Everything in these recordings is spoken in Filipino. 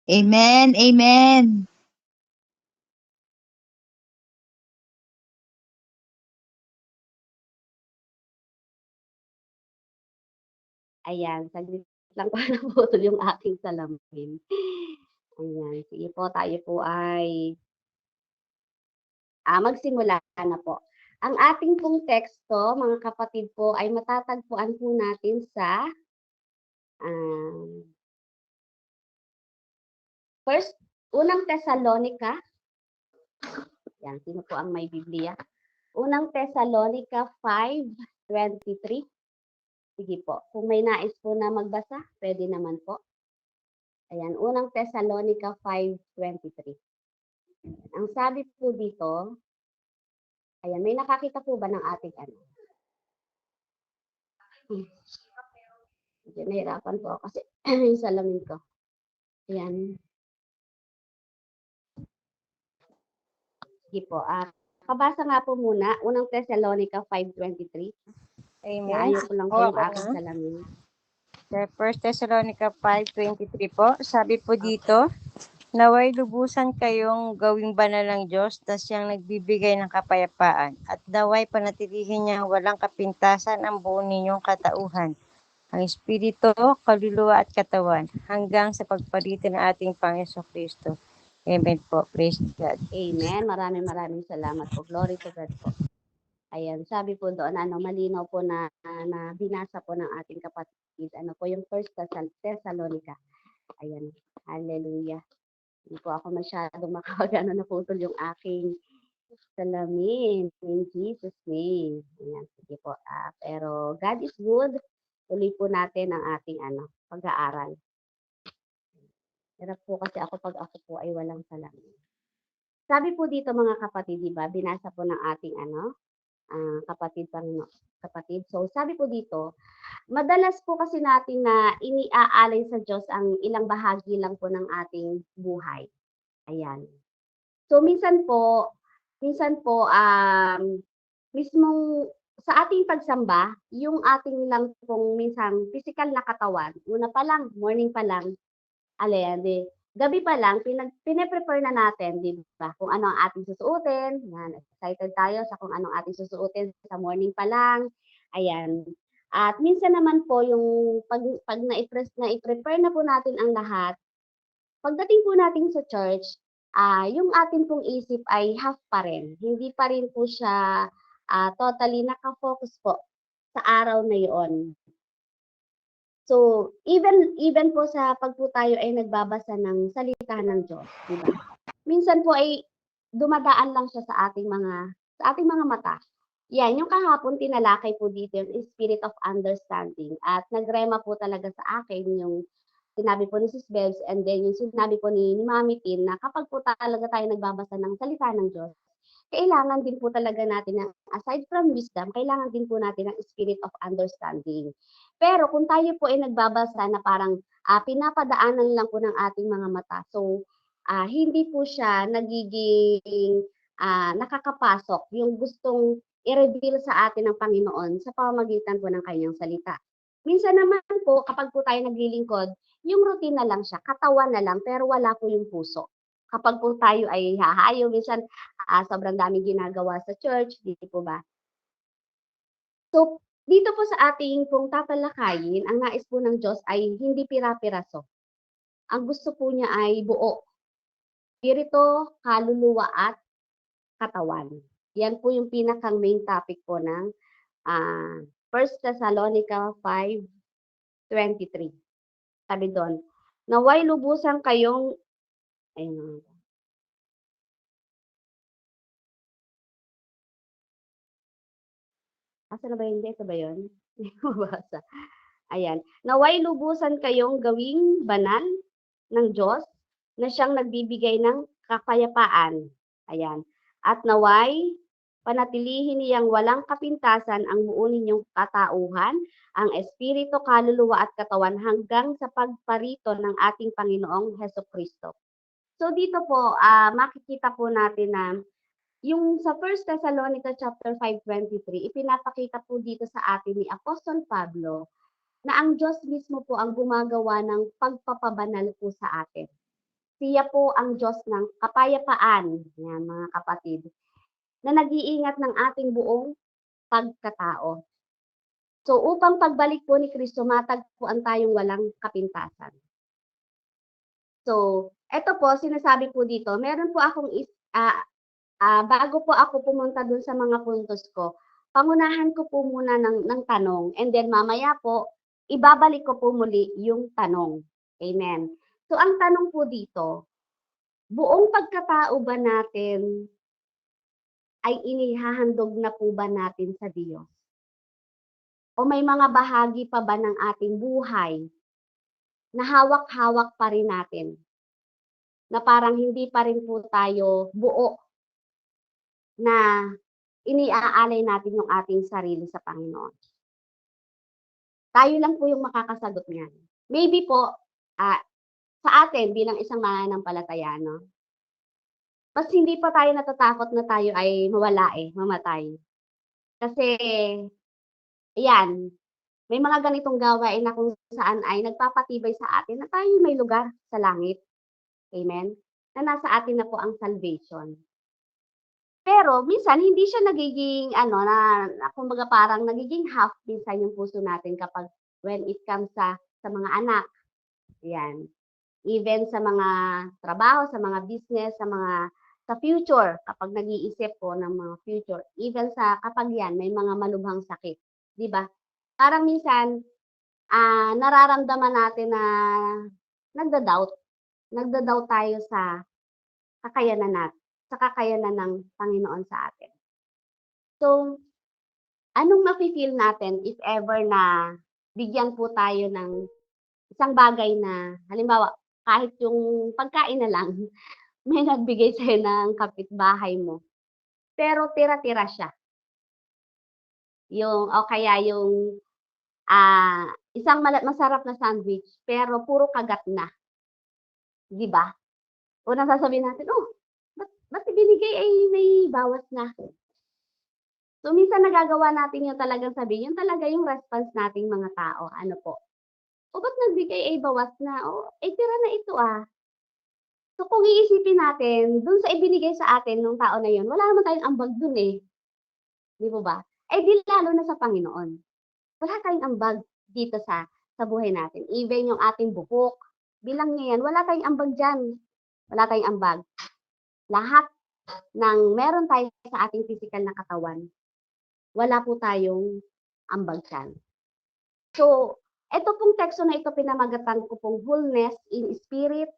Amen, amen. Ayan, saglit lang po naputol yung aking salamin. Ayan, sige po, tayo po ay magsimula na po. Ang ating pong teksto, mga kapatid po, ay matatagpuan po natin sa um, First, Unang Tesalonica. Yan, sino po ang may Biblia? Unang Tesalonica 5:23. Sige po, kung may nais po na magbasa, pwede naman po. Ayan, Unang Tesalonica 5:23. Ang sabi po dito, ayan, may nakakita po ba ng ating ano? Medyo nahirapan po ako kasi yung salamin ko. Ayan. Sige po. Pabasa nga po muna, Unang Tesalonica 5:23. Amen. Naayos ko lang po yung aking salamin. Sa 1 Thessalonica 5:23 po, sabi po dito, naway lubusan kayong gawing banal ng Diyos na siyang nagbibigay ng kapayapaan at naway panatilihin niya walang kapintasan ang buo ninyong katauhan, ang espiritu, kaluluwa at katawan hanggang sa pagpalitan ng ating Panginoon Kristo. Amen po. Praise God. Amen. Maraming salamat po. Glory to God po. Ayan, sabi po doon, malinaw po na binasa po ng ating kapatid. Ano po yung First Thessalonica. Ayan, hallelujah. Hindi po ako masyadong makakagano naputol yung aking salamin. In Jesus' name. Ayan, sige po. Pero God is good. Tuloy po natin ang ating pag-aaral. Hirap po kasi ako pag ako po ay walang salamin. Sabi po dito mga kapatid, di ba? Binasa po ng ating kapatid. So sabi po dito, madalas po kasi natin na iniaalay sa Diyos ang ilang bahagi lang po ng ating buhay. Ayan. So minsan po mismong sa ating pagsamba, yung ating lang pong minsan physical na katawan, una pa lang, morning pa lang, gabi pa lang pine-prepare na natin, 'di ba? Kung ano ang ating susuotin, 'yan, excited tayo sa kung anong ating susuotin sa morning pa lang, ayan. At minsan naman po yung pag na-prepare na po natin ang lahat, pagdating po natin sa church, yung atin pong isip ay half pa rin. Hindi pa rin po siya totally naka-focus po sa araw na 'yon. So, even po sa pag po tayo ay nagbabasa ng salita ng Diyos, di ba? Minsan po ay dumadaan lang siya sa ating mga mata. Yan, yung kahapon tinalakay po dito yung spirit of understanding at nagrema po talaga sa akin yung sinabi po ni Sis Bebs and then yung sinabi po ni Mami Tin na kapag po talaga tayo nagbabasa ng salita ng Diyos, kailangan din po talaga natin na aside from wisdom, kailangan din po natin ng spirit of understanding. Pero kung tayo po ay nagbabasa na parang pinapadaanan lang po ng ating mga mata, so hindi po siya nagiging nakakapasok yung gustong i-reveal sa atin ng Panginoon sa pamamagitan po ng kanyang salita. Minsan naman po, kapag po tayo naglilingkod, yung routine na lang siya, katawan na lang, pero wala po yung puso. Kapag po tayo ay hahayo, minsan sobrang daming ginagawa sa church, di po ba? So, dito po sa ating pong tatalakayin, ang nais po ng Diyos ay hindi pira-piraso. Ang gusto po niya ay buo. Espiritu, kaluluwa at katawan. Yan po yung pinakang main topic po ng 1 Thessalonica 5:23. Sabi doon, naway lubusan kayong, ayun, asa na ba yun? Ito ba yun? Hindi ko mabasa. Ayan. Naway lubusan kayong gawing banal ng Diyos na siyang nagbibigay ng kapayapaan. Ayan. At naway panatilihin niyang walang kapintasan ang buo ninyong katauhan, ang espiritu, kaluluwa at katawan hanggang sa pagparito ng ating Panginoong Heso Kristo. So dito po, makikita po natin na yung sa 1 Thessalonica chapter 5:23, ipinapakita po dito sa atin ni Apostol Pablo na ang Diyos mismo po ang gumagawa ng pagpapabanal po sa atin. Siya po ang Diyos ng kapayapaan, yan mga kapatid, na nag-iingat ng ating buong pagkatao. So upang pagbalik po ni Kristo, matagpuan tayong walang kapintasan. So, eto po, sinasabi po dito, meron po akong bago po ako pumunta dun sa mga puntos ko, pangunahan ko po muna ng tanong, and then mamaya po, ibabalik ko po muli yung tanong. Amen. So, ang tanong po dito, buong pagkatao ba natin ay inihahandog na po ba natin sa Diyos? O may mga bahagi pa ba ng ating buhay na hawak-hawak pa rin natin? Na parang hindi pa rin po tayo buo na iniaalay natin yung ating sarili sa Panginoon. Tayo lang po yung makakasagot niyan. Maybe po, sa atin bilang isang mananampalataya, no? Mas hindi pa tayo natatakot na tayo ay mamatay. Kasi, ayan, may mga ganitong gawain na kung saan ay nagpapatibay sa atin na tayo may lugar sa langit. Amen? Na nasa atin na po ang salvation. Pero minsan hindi siya nagiging kumbaga parang nagiging half minsan yung puso natin kapag when it comes sa mga anak. Yan. Even sa mga trabaho, sa mga business, sa future, kapag nag-iisip po ng mga future, even sa kapag yan may mga malubhang sakit, 'di ba? Parang minsan nararamdaman natin na nagda-doubt tayo sa kakayanan ng Panginoon sa atin. So, anong mafe-feel natin if ever na bigyan po tayo ng isang bagay na, halimbawa, kahit yung pagkain na lang, may nagbigay sa'yo ng kapitbahay mo, pero tira-tira siya. O kaya yung isang masarap na sandwich, pero puro kagat na. Di ba? Unang sasabihin natin, ba't ibinigay ay may bawas na? So, minsan nagagawa natin yung talagang sabihin, yun talaga yung response nating mga tao. Ano po? Ba't nagbigay ay bawas na? Tira na ito So, kung iisipin natin, dun sa ibinigay sa atin ng tao na yun, wala naman tayong ambag dun eh. Di po ba? Di lalo na sa Panginoon. Wala tayong ambag dito sa buhay natin. Even yung ating buhok, bilang niya yan, wala tayong ambag dyan. Wala tayong ambag. Lahat ng meron tayo sa ating physical na katawan, wala po tayong ambag dyan. So, ito pong teksto na ito, pinamagatan ko pong wholeness in spirit,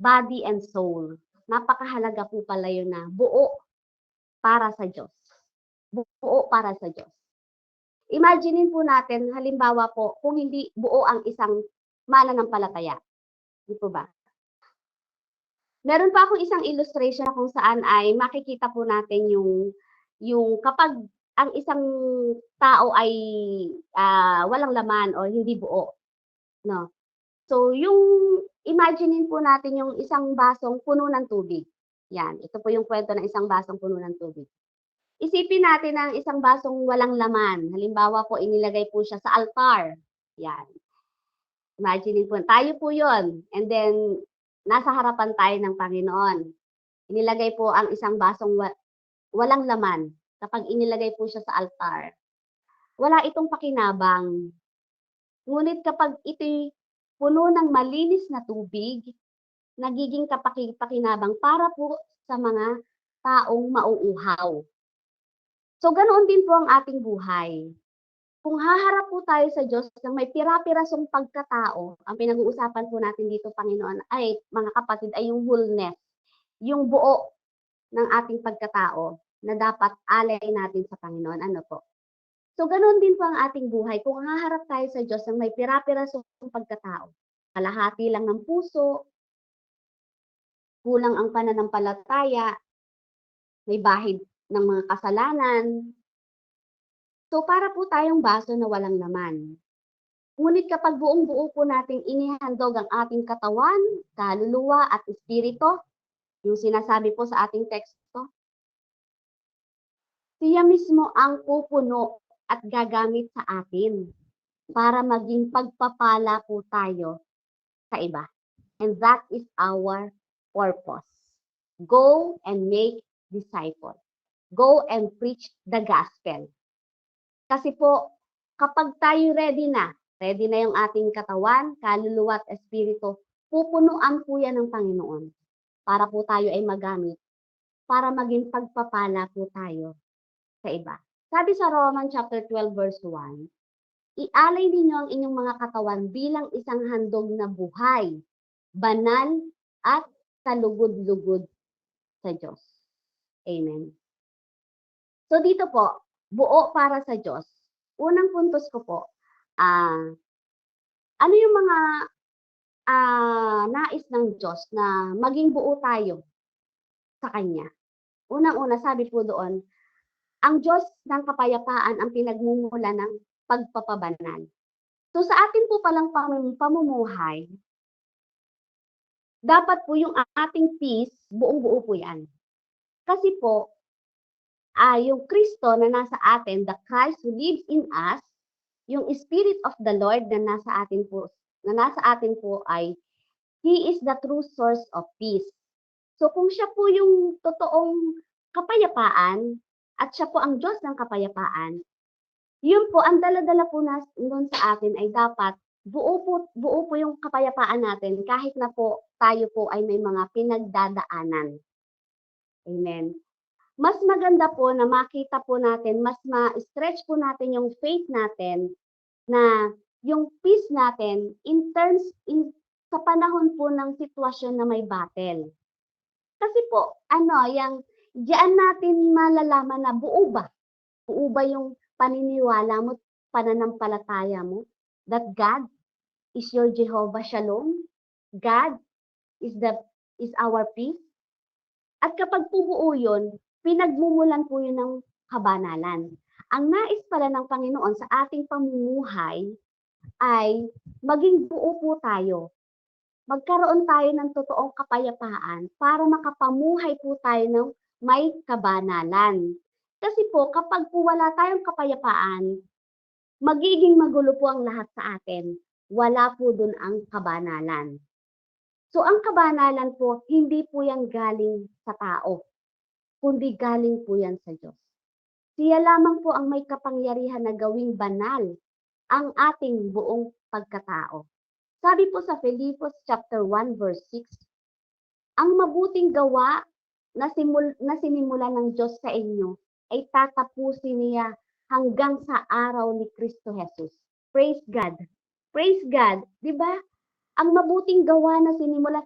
body, and soul. Napakahalaga po pala yun na buo para sa Diyos. Buo para sa Diyos. Imaginein po natin, halimbawa po, kung hindi buo ang isang mananampalataya. Di po ba? Meron pa akong isang illustration kung saan ay makikita po natin yung kapag ang isang tao ay walang laman o hindi buo, no? So, yung imaginein po natin yung isang basong puno ng tubig. Yan, ito po yung kwento ng isang basong puno ng tubig. Isipin natin ang isang basong walang laman. Halimbawa po, inilagay po siya sa altar. Yan. Imaginein po, tayo po yon. And then, nasa harapan tayo ng Panginoon. Inilagay po ang isang basong walang laman. Kapag inilagay po siya sa altar, wala itong pakinabang. Ngunit kapag ito'y puno ng malinis na tubig, nagiging kapakipakinabang para po sa mga taong mauuhaw. So, ganoon din po ang ating buhay. Kung haharap po tayo sa Diyos ng may pira-pirasong pagkatao, ang pinag-uusapan po natin dito, Panginoon, ay mga kapatid, ay yung wholeness, yung buo ng ating pagkatao na dapat alay natin sa Panginoon. Ano po? So, ganoon din po ang ating buhay. Kung haharap tayo sa Diyos ng may pira-pirasong pagkatao, kalahati lang ng puso, kulang ang pananampalataya, may bahid ng mga kasalanan. So, para po tayong baso na walang laman. Ngunit kapag buong-buo po nating inihandog ang ating katawan, kaluluwa at espiritu, yung sinasabi po sa ating teksto, siya mismo ang pupuno at gagamit sa atin para maging pagpapala po tayo sa iba. And that is our purpose. Go and make disciples. Go and preach the gospel. Kasi po, kapag tayo ready na yung ating katawan, kaluluwa at espiritu, pupunuan po yan ng Panginoon para po tayo ay magamit, para maging pagpapala po tayo sa iba. Sabi sa Romans chapter 12 verse 1, ialay ninyo ang inyong mga katawan bilang isang handog na buhay, banal at kalugod-lugod sa Diyos. Amen. So dito po, buo para sa Diyos. Unang puntos ko po, ano yung mga nais ng Diyos na maging buo tayo sa Kanya. Unang-una, sabi po doon, ang Diyos ng kapayapaan ang pinagmumula ng pagpapabanal. So sa atin po palang pamumuhay, dapat po yung ating peace, buong-buo po yan. Kasi po, yung Kristo na nasa atin, the Christ who lives in us, yung Spirit of the Lord na nasa atin po ay He is the true source of peace. So kung siya po yung totoong kapayapaan at siya po ang Diyos ng kapayapaan, yun po, ang dala-dala po nun sa atin ay dapat buo po yung kapayapaan natin kahit na po tayo po ay may mga pinagdadaanan. Amen. Mas maganda po na makita po natin, mas ma-stretch po natin yung faith natin na yung peace natin sa panahon po ng sitwasyon na may battle. Kasi po, diyan natin malalaman na buo ba yung paniniwala mo, pananampalataya mo, that God is your Jehovah Shalom, God is our peace. At kapag po buo yun, pinagmumulan po yun ng kabanalan. Ang nais pala ng Panginoon sa ating pamumuhay ay maging buo po tayo. Magkaroon tayo ng totoong kapayapaan para makapamuhay po tayo ng may kabanalan. Kasi po, kapag po wala tayong kapayapaan, magiging magulo po ang lahat sa atin. Wala po dun ang kabanalan. So, ang kabanalan po, hindi po yan galing sa tao, kundi galing po yan sa Diyos. Siya lamang po ang may kapangyarihan na gawing banal ang ating buong pagkatao. Sabi po sa Filipos chapter 1 verse 6, ang mabuting gawa na sinimula ng Diyos sa inyo ay tatapusin niya hanggang sa araw ni Kristo Jesus. Praise God. Praise God. Diba? Ang mabuting gawa na sinimula,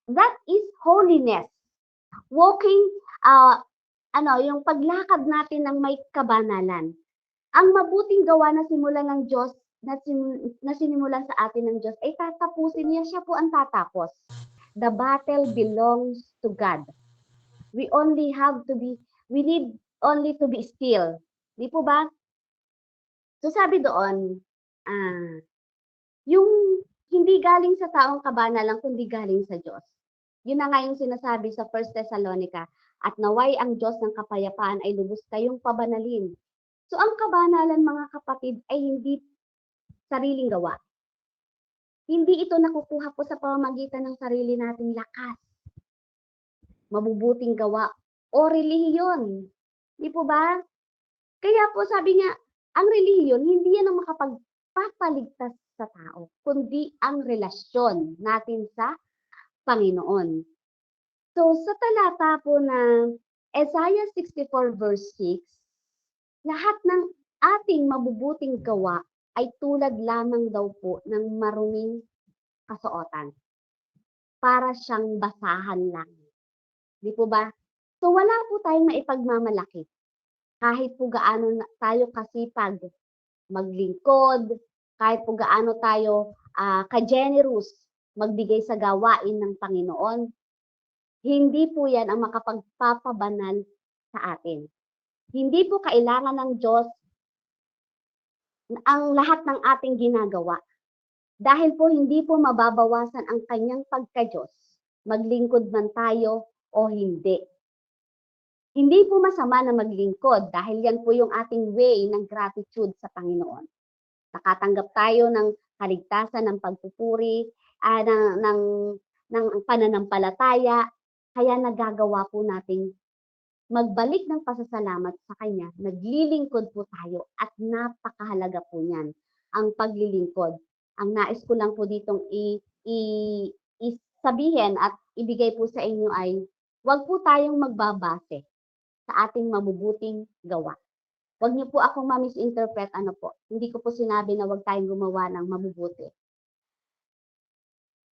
that is holiness. Walking, yung paglakad natin ng may kabanalan. Ang mabuting gawa na simulan ng Diyos, na sinimulan sa atin ng Diyos, ay tatapusin niya, siya po ang tatapos. The battle belongs to God. We need only to be still. Di po ba? So sabi doon, yung hindi galing sa taong kabanalan, kundi galing sa Diyos. Yun na nga yung sinasabi sa 1 Thessalonica, at naway ang Diyos ng kapayapaan ay lubos kayong pabanalin. So ang kabanalan, mga kapatid, ay hindi sariling gawa. Hindi ito nakukuha po sa pamamagitan ng sarili nating lakas, mabubuting gawa, o relihiyon. Di po ba? Kaya po sabi niya, ang relihiyon, hindi yan ang makapagpapaligtas sa tao, kundi ang relasyon natin sa Panginoon. So sa talata po na Isaiah 64 verse 6, lahat ng ating mabubuting gawa ay tulad lamang daw po ng maruming kasuotan. Para siyang basahan lang. Di po ba? So wala po tayong maipagmamalaki. Kahit po gaano tayo kasipag maglingkod, kahit po gaano tayo ka-generous magbigay sa gawain ng Panginoon, hindi po yan ang makapagpapabanal sa atin. Hindi po kailangan ng Diyos ang lahat ng ating ginagawa. Dahil po hindi po mababawasan ang kanyang pagka-Diyos, maglingkod man tayo o hindi. Hindi po masama na maglingkod dahil yan po yung ating way ng gratitude sa Panginoon. Nakatanggap tayo ng kaligtasan, ng pagpupuri, ng pananampalataya, kaya nagagawa po nating magbalik ng pasasalamat sa Kanya, naglilingkod po tayo at napakahalaga po niyan, ang paglilingkod. Ang nais ko lang po ditong sabihin at ibigay po sa inyo ay huwag po tayong magbabase sa ating mabubuting gawa. Huwag niyo po akong ma-misinterpret, hindi ko po sinabi na huwag tayong gumawa ng mabubuti.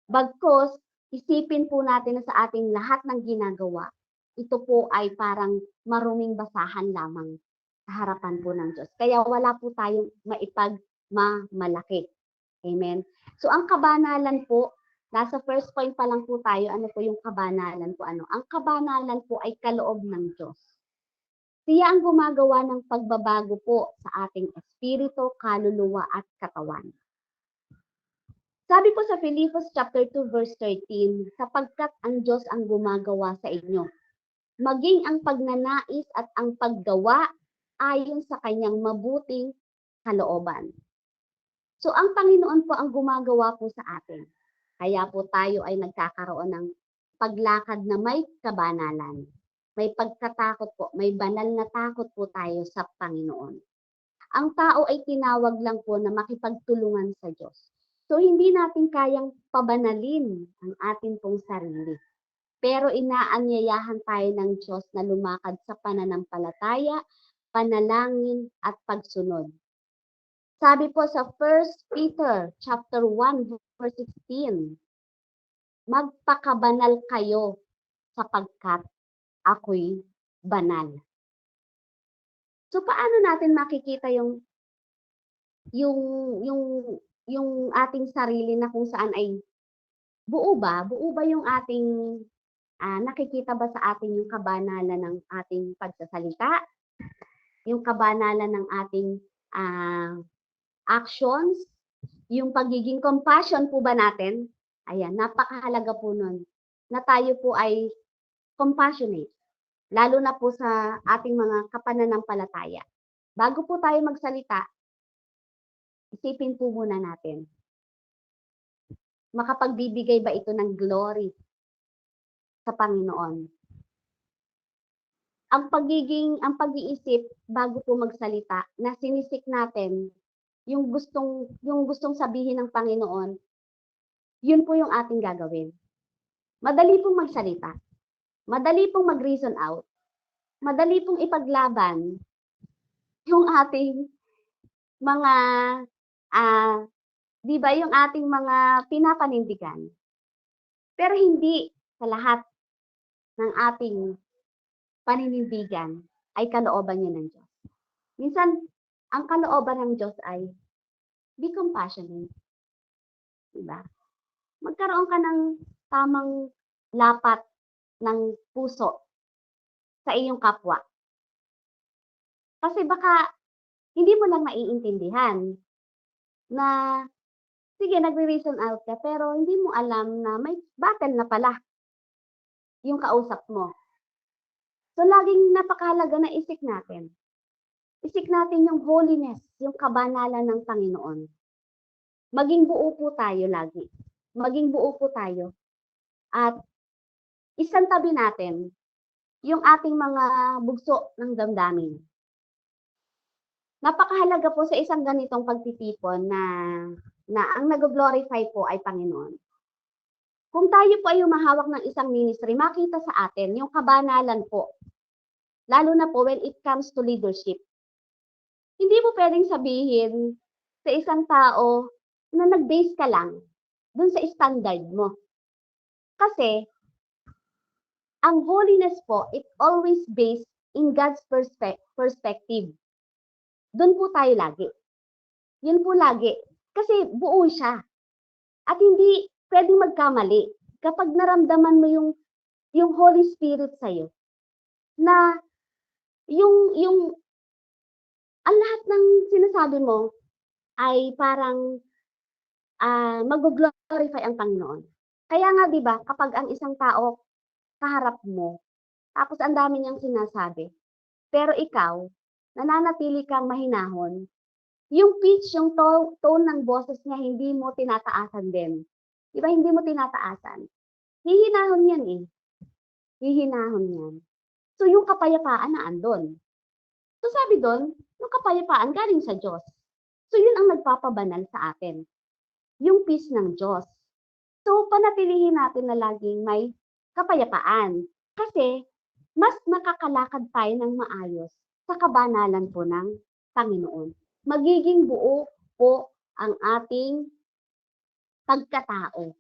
Bagkus, isipin po natin na sa ating lahat ng ginagawa, ito po ay parang maruming basahan lamang sa harapan po ng Diyos. Kaya wala po tayong maipagmamalaki. Amen? So ang kabanalan po, nasa first point pa lang po tayo, ano po yung kabanalan po? Ang kabanalan po ay kaloob ng Diyos. Siya ang gumagawa ng pagbabago po sa ating espiritu, kaluluwa at katawan. Sabi po sa Filipos chapter 2 verse 13, sapagkat ang Diyos ang gumagawa sa inyo, maging ang pagnanais at ang paggawa ayon sa kanyang mabuting kalooban. So ang Panginoon po ang gumagawa po sa atin. Kaya po tayo ay nagkakaroon ng paglakad na may kabanalan. May pagkatakot po, may banal na takot po tayo sa Panginoon. Ang tao ay tinawag lang po na makipagtulungan sa Diyos. So hindi natin kayang pabanalin ang atin pong sarili. Pero inaanyayahan tayo ng Diyos na lumakad sa pananampalataya, panalangin at pagsunod. Sabi po sa 1 Peter chapter 1 verse 16, magpakabanal kayo sapagkat ako'y banal. So paano natin makikita yung ating sarili na kung saan ay buo ba yung ating nakikita ba sa atin yung kabanalan ng ating pagsasalita, yung kabanalan ng ating actions, yung pagiging compassion po ba natin? Ayan, napakahalaga po nun na tayo po ay compassionate, lalo na po sa ating mga kapananampalataya. Bago po tayo magsalita, isipin po muna natin, makapagbibigay ba ito ng glory sa Panginoon? Ang pag-iisip bago po magsalita, na sinisik natin yung gustong sabihin ng Panginoon, yun po yung ating gagawin. Madali pong magsalita. Madali pong mag-reason out. Madali pong ipaglaban yung ating mga, di ba, yung ating mga pinapanindigan. Pero hindi sa lahat ng ating paninindigan ay kalooban niya ng Diyos. Minsan, ang kalooban ng Diyos ay be compassionate. Diba? Magkaroon ka ng tamang lapat ng puso sa iyong kapwa. Kasi baka hindi mo lang naiintindihan na sige, nagre-reason out ka, pero hindi mo alam na may battle na pala yung kausap mo. So, laging napakahalaga na isik natin. Isik natin yung holiness, yung kabanalan ng Panginoon. Maging buo po tayo lagi. Maging buo po tayo. At isantabi natin yung ating mga bugso ng damdamin. Napakahalaga po sa isang ganitong pagtitipon na ang nag-glorify po ay Panginoon. Kung tayo po ay humahawak ng isang ministry, makita sa atin yung kabanalan po. Lalo na po when it comes to leadership. Hindi mo pwedeng sabihin sa isang tao na nag-base ka lang dun sa standard mo. Kasi, ang holiness po, it always based in God's perspective. Dun po tayo lagi. Yun po lagi. Kasi buo siya. At hindi pwedeng magkamali kapag naramdaman mo yung Holy Spirit sa'yo. Na yung ang lahat ng sinasabi mo ay parang mag-glorify ang Panginoon. Kaya nga 'di ba, kapag ang isang tao kaharap mo, tapos ang dami niyang sinasabi, pero ikaw nananatili kang mahinahon, yung pitch, yung tone ng boses niya hindi mo tinataasan din. 'Di ba hindi mo tinataasan? hihinahon yan eh. Hihinahon yan. So, yung kapayapaan na andun. So, sabi doon, yung kapayapaan galing sa Diyos. So, yun ang nagpapabanal sa atin. Yung peace ng Diyos. So, panatilihin natin na laging may kapayapaan. Kasi, mas makakalakad tayo ng maayos sa kabanalan po ng Panginoon. Magiging buo po ang ating pagkatao.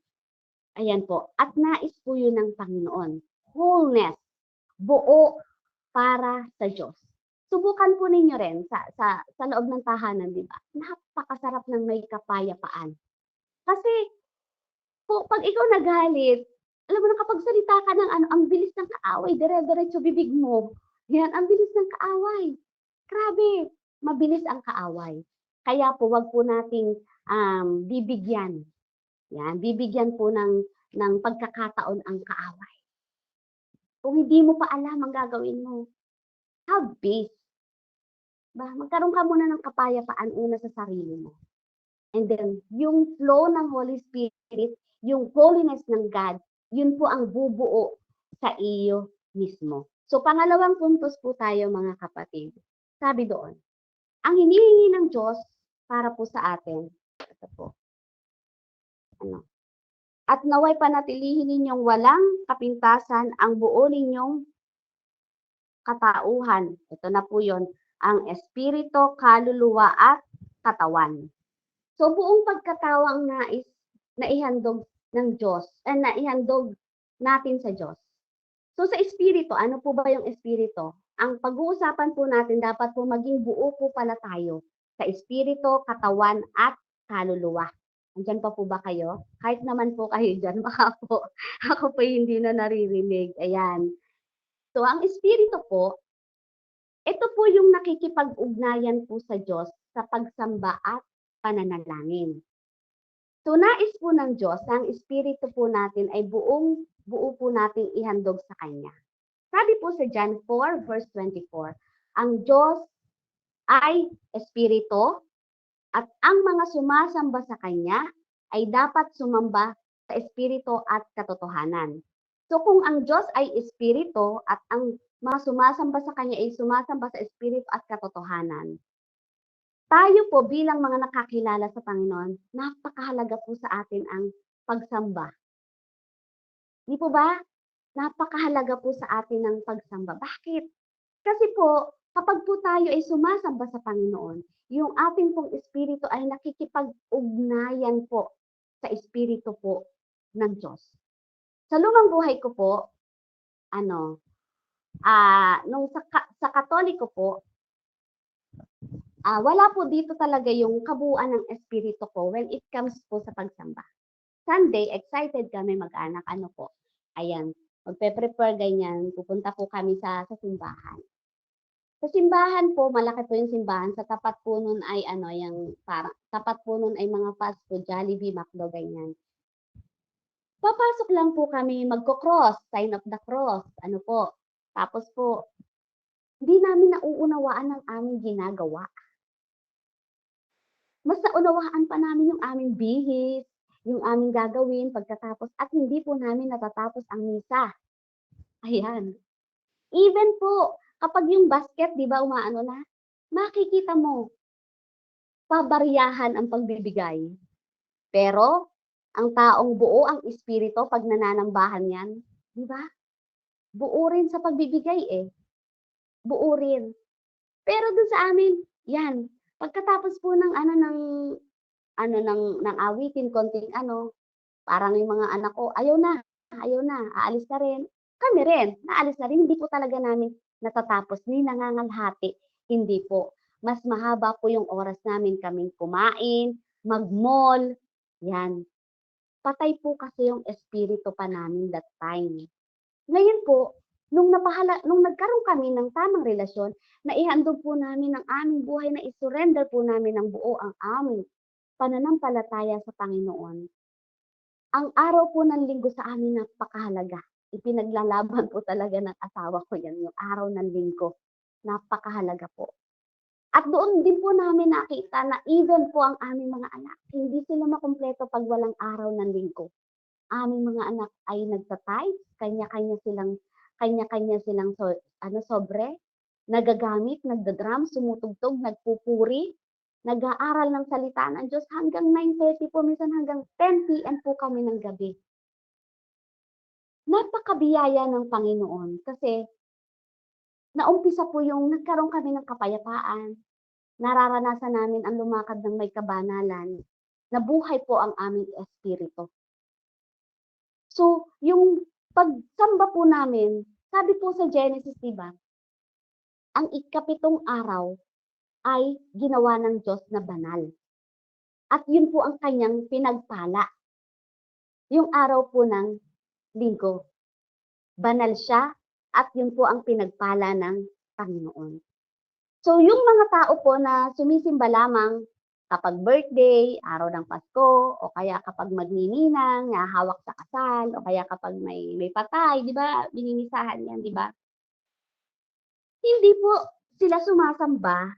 Ayan po. At nais po yun ng Panginoon. Wholeness. Buo para sa Diyos. Subukan po ninyo rin sa loob ng tahanan, di ba? Napakasarap ng may kapayapaan. Kasi, po, pag ikaw nagalit, alam mo na kapag salita ka ng ano, ang bilis ng kaaway, dire-diretso bibig mo. Yan, ang bilis ng kaaway. Grabe, mabilis ang kaaway. Kaya po, wag po nating bibigyan. Yan, bibigyan po ng pagkakataon ang kaaway. Kung hindi mo pa alam ang gagawin mo, have peace. Magkaroon ka muna ng kapayapaan una sa sarili mo. And then, yung flow ng Holy Spirit, yung holiness ng God, yun po ang bubuo sa iyo mismo. So, pangalawang puntos po tayo mga kapatid. Sabi doon, ang hinihingi ng Diyos para po sa atin, ito po, at naway panatilihin ninyong walang kapintasan ang buo ninyong katauhan. Ito na po yon, ang espiritu, kaluluwa at katawan. So buong pagkatao ang nais na ihandog ng Diyos, na ihandog natin sa Diyos. So sa espiritu, ano po ba yung espiritu? Ang pag-uusapan po natin, dapat po maging buo po pala tayo sa espiritu, katawan at kaluluwa. Andyan pa po ba kayo? Kahit naman po kayo dyan, baka po ako po hindi na naririnig. Ayan. So ang espiritu po, ito po yung nakikipag-ugnayan po sa Diyos sa pagsamba at pananalangin. So nais po ng Diyos na ang espiritu po natin ay buo po nating ihandog sa Kanya. Sabi po sa John 4 verse 24, ang Diyos ay espiritu at ang mga sumasamba sa Kanya ay dapat sumamba sa espiritu at katotohanan. So kung ang Diyos ay espiritu at ang mga sumasamba sa Kanya ay sumasamba sa espiritu at katotohanan, tayo po bilang mga nakakilala sa Panginoon, napakahalaga po sa atin ang pagsamba. Di po ba? Napakahalaga po sa atin ang pagsamba. Bakit? Kasi po, kapag po tayo ay sumasamba sa Panginoon, yung ating pong espiritu ay nakikipag-ugnayan po sa espiritu po ng Diyos. Sa lumang buhay ko po, nung sa Katoliko po, wala po dito talaga yung kabuuan ng espiritu ko when it comes po sa pagsamba. Sunday, excited kami mag-anak, ayan, magpe-prepare ganyan, pupunta po kami sa simbahan. Sa simbahan po, malaki po yung simbahan, sa tapat po nun ay tapat po nun ay mga fast food, Jollibee, McDo, ganyan. Papasok lang po kami, magko-cross, sign of the cross, Tapos po, hindi namin nauunawaan ang aming ginagawa. Mas naunawaan pa namin yung aming bihis, yung aming gagawin pagkatapos at hindi po namin natatapos ang misa. Ayan. Even po, kapag yung basket, di ba, na, makikita mo, pabaryahan ang pagbibigay. Pero, ang taong buo, ang espiritu, pag nananambahan yan, di ba? Buo rin sa pagbibigay eh. Buo rin. Pero dun sa amin, yan, pagkatapos po ng ng awitin, konting parang yung mga anak ko, ayaw na, aalis na rin. Kami rin, naalis na rin, hindi po talaga namin natatapos, ni nangangalhati, hindi po. Mas mahaba po yung oras namin kaming kumain, mag-mall, yan. Patay po kasi yung espiritu pa namin that time. Ngayon po, nung nagkaroon kami ng tamang relasyon, na ihandog po namin ang aming buhay, na isurrender po namin ng buo ang aming pananampalataya sa Panginoon. Ang araw po ng linggo sa amin napakahalaga. Ipinaglalaban po talaga ng asawa ko yan, yung araw ng linggo. Napakahalaga po. At doon din po namin nakita na even po ang aming mga anak, hindi sila makumpleto pag walang araw ng linggo. aming mga anak ay nagta-tithe, kanya-kanya silang sobre, nagagamit, nagda-drum, tumutugtog, nagpupuri, nag-aaral ng salita ng Diyos hanggang 9:30 po, minsan hanggang 10 PM po kami ng gabi. Napakabiyaya ng Panginoon kasi naumpisa po yung nagkaroon kami ng kapayapaan, nararanasan namin ang lumakad ng may kabanalan, nabuhay po ang aming espiritu. So, yung pagsamba po namin, sabi po sa Genesis, 'di ba, ang ikapitong araw ay ginawa ng Diyos na banal. At yun po ang kanyang pinagpala. Yung araw po ng linggo. Banal siya at yun po ang pinagpala ng Panginoon. So, yung mga tao po na sumisimba lamang kapag birthday, araw ng Pasko, o kaya kapag magnininang, hahawak sa kasal, o kaya kapag may patay, di ba? Bininisahan yan, di ba? Hindi po sila sumasamba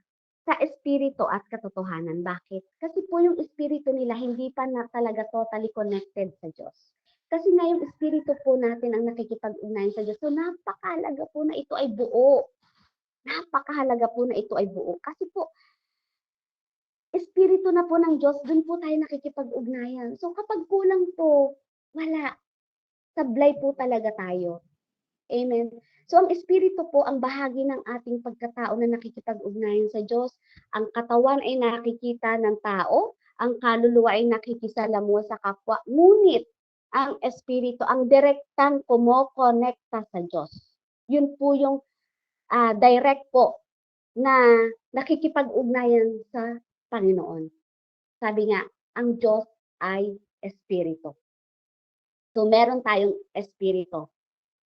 sa espiritu at katotohanan. Bakit? Kasi po yung espiritu nila hindi pa na talaga totally connected sa Diyos. Kasi nga yung espiritu po natin ang nakikipag-ugnayan sa Diyos. So napakahalaga po na ito ay buo. Napakahalaga po na ito ay buo. Kasi po, espiritu na po ng Diyos, dun po tayo nakikipag-ugnayan. So kapag kulang po, wala. Sablay po talaga tayo. Amen. So ang espiritu po ang bahagi ng ating pagkatao na nakikipag-ugnayan sa Diyos. Ang katawan ay nakikita ng tao, ang kaluluwa ay nakikisalamuha sa kapwa. Ngunit ang espiritu, ang direktang kumokonekta sa Diyos. Yun po yung direct po na nakikipag-ugnayan sa Panginoon. Sabi nga, ang Diyos ay espiritu. So meron tayong espiritu.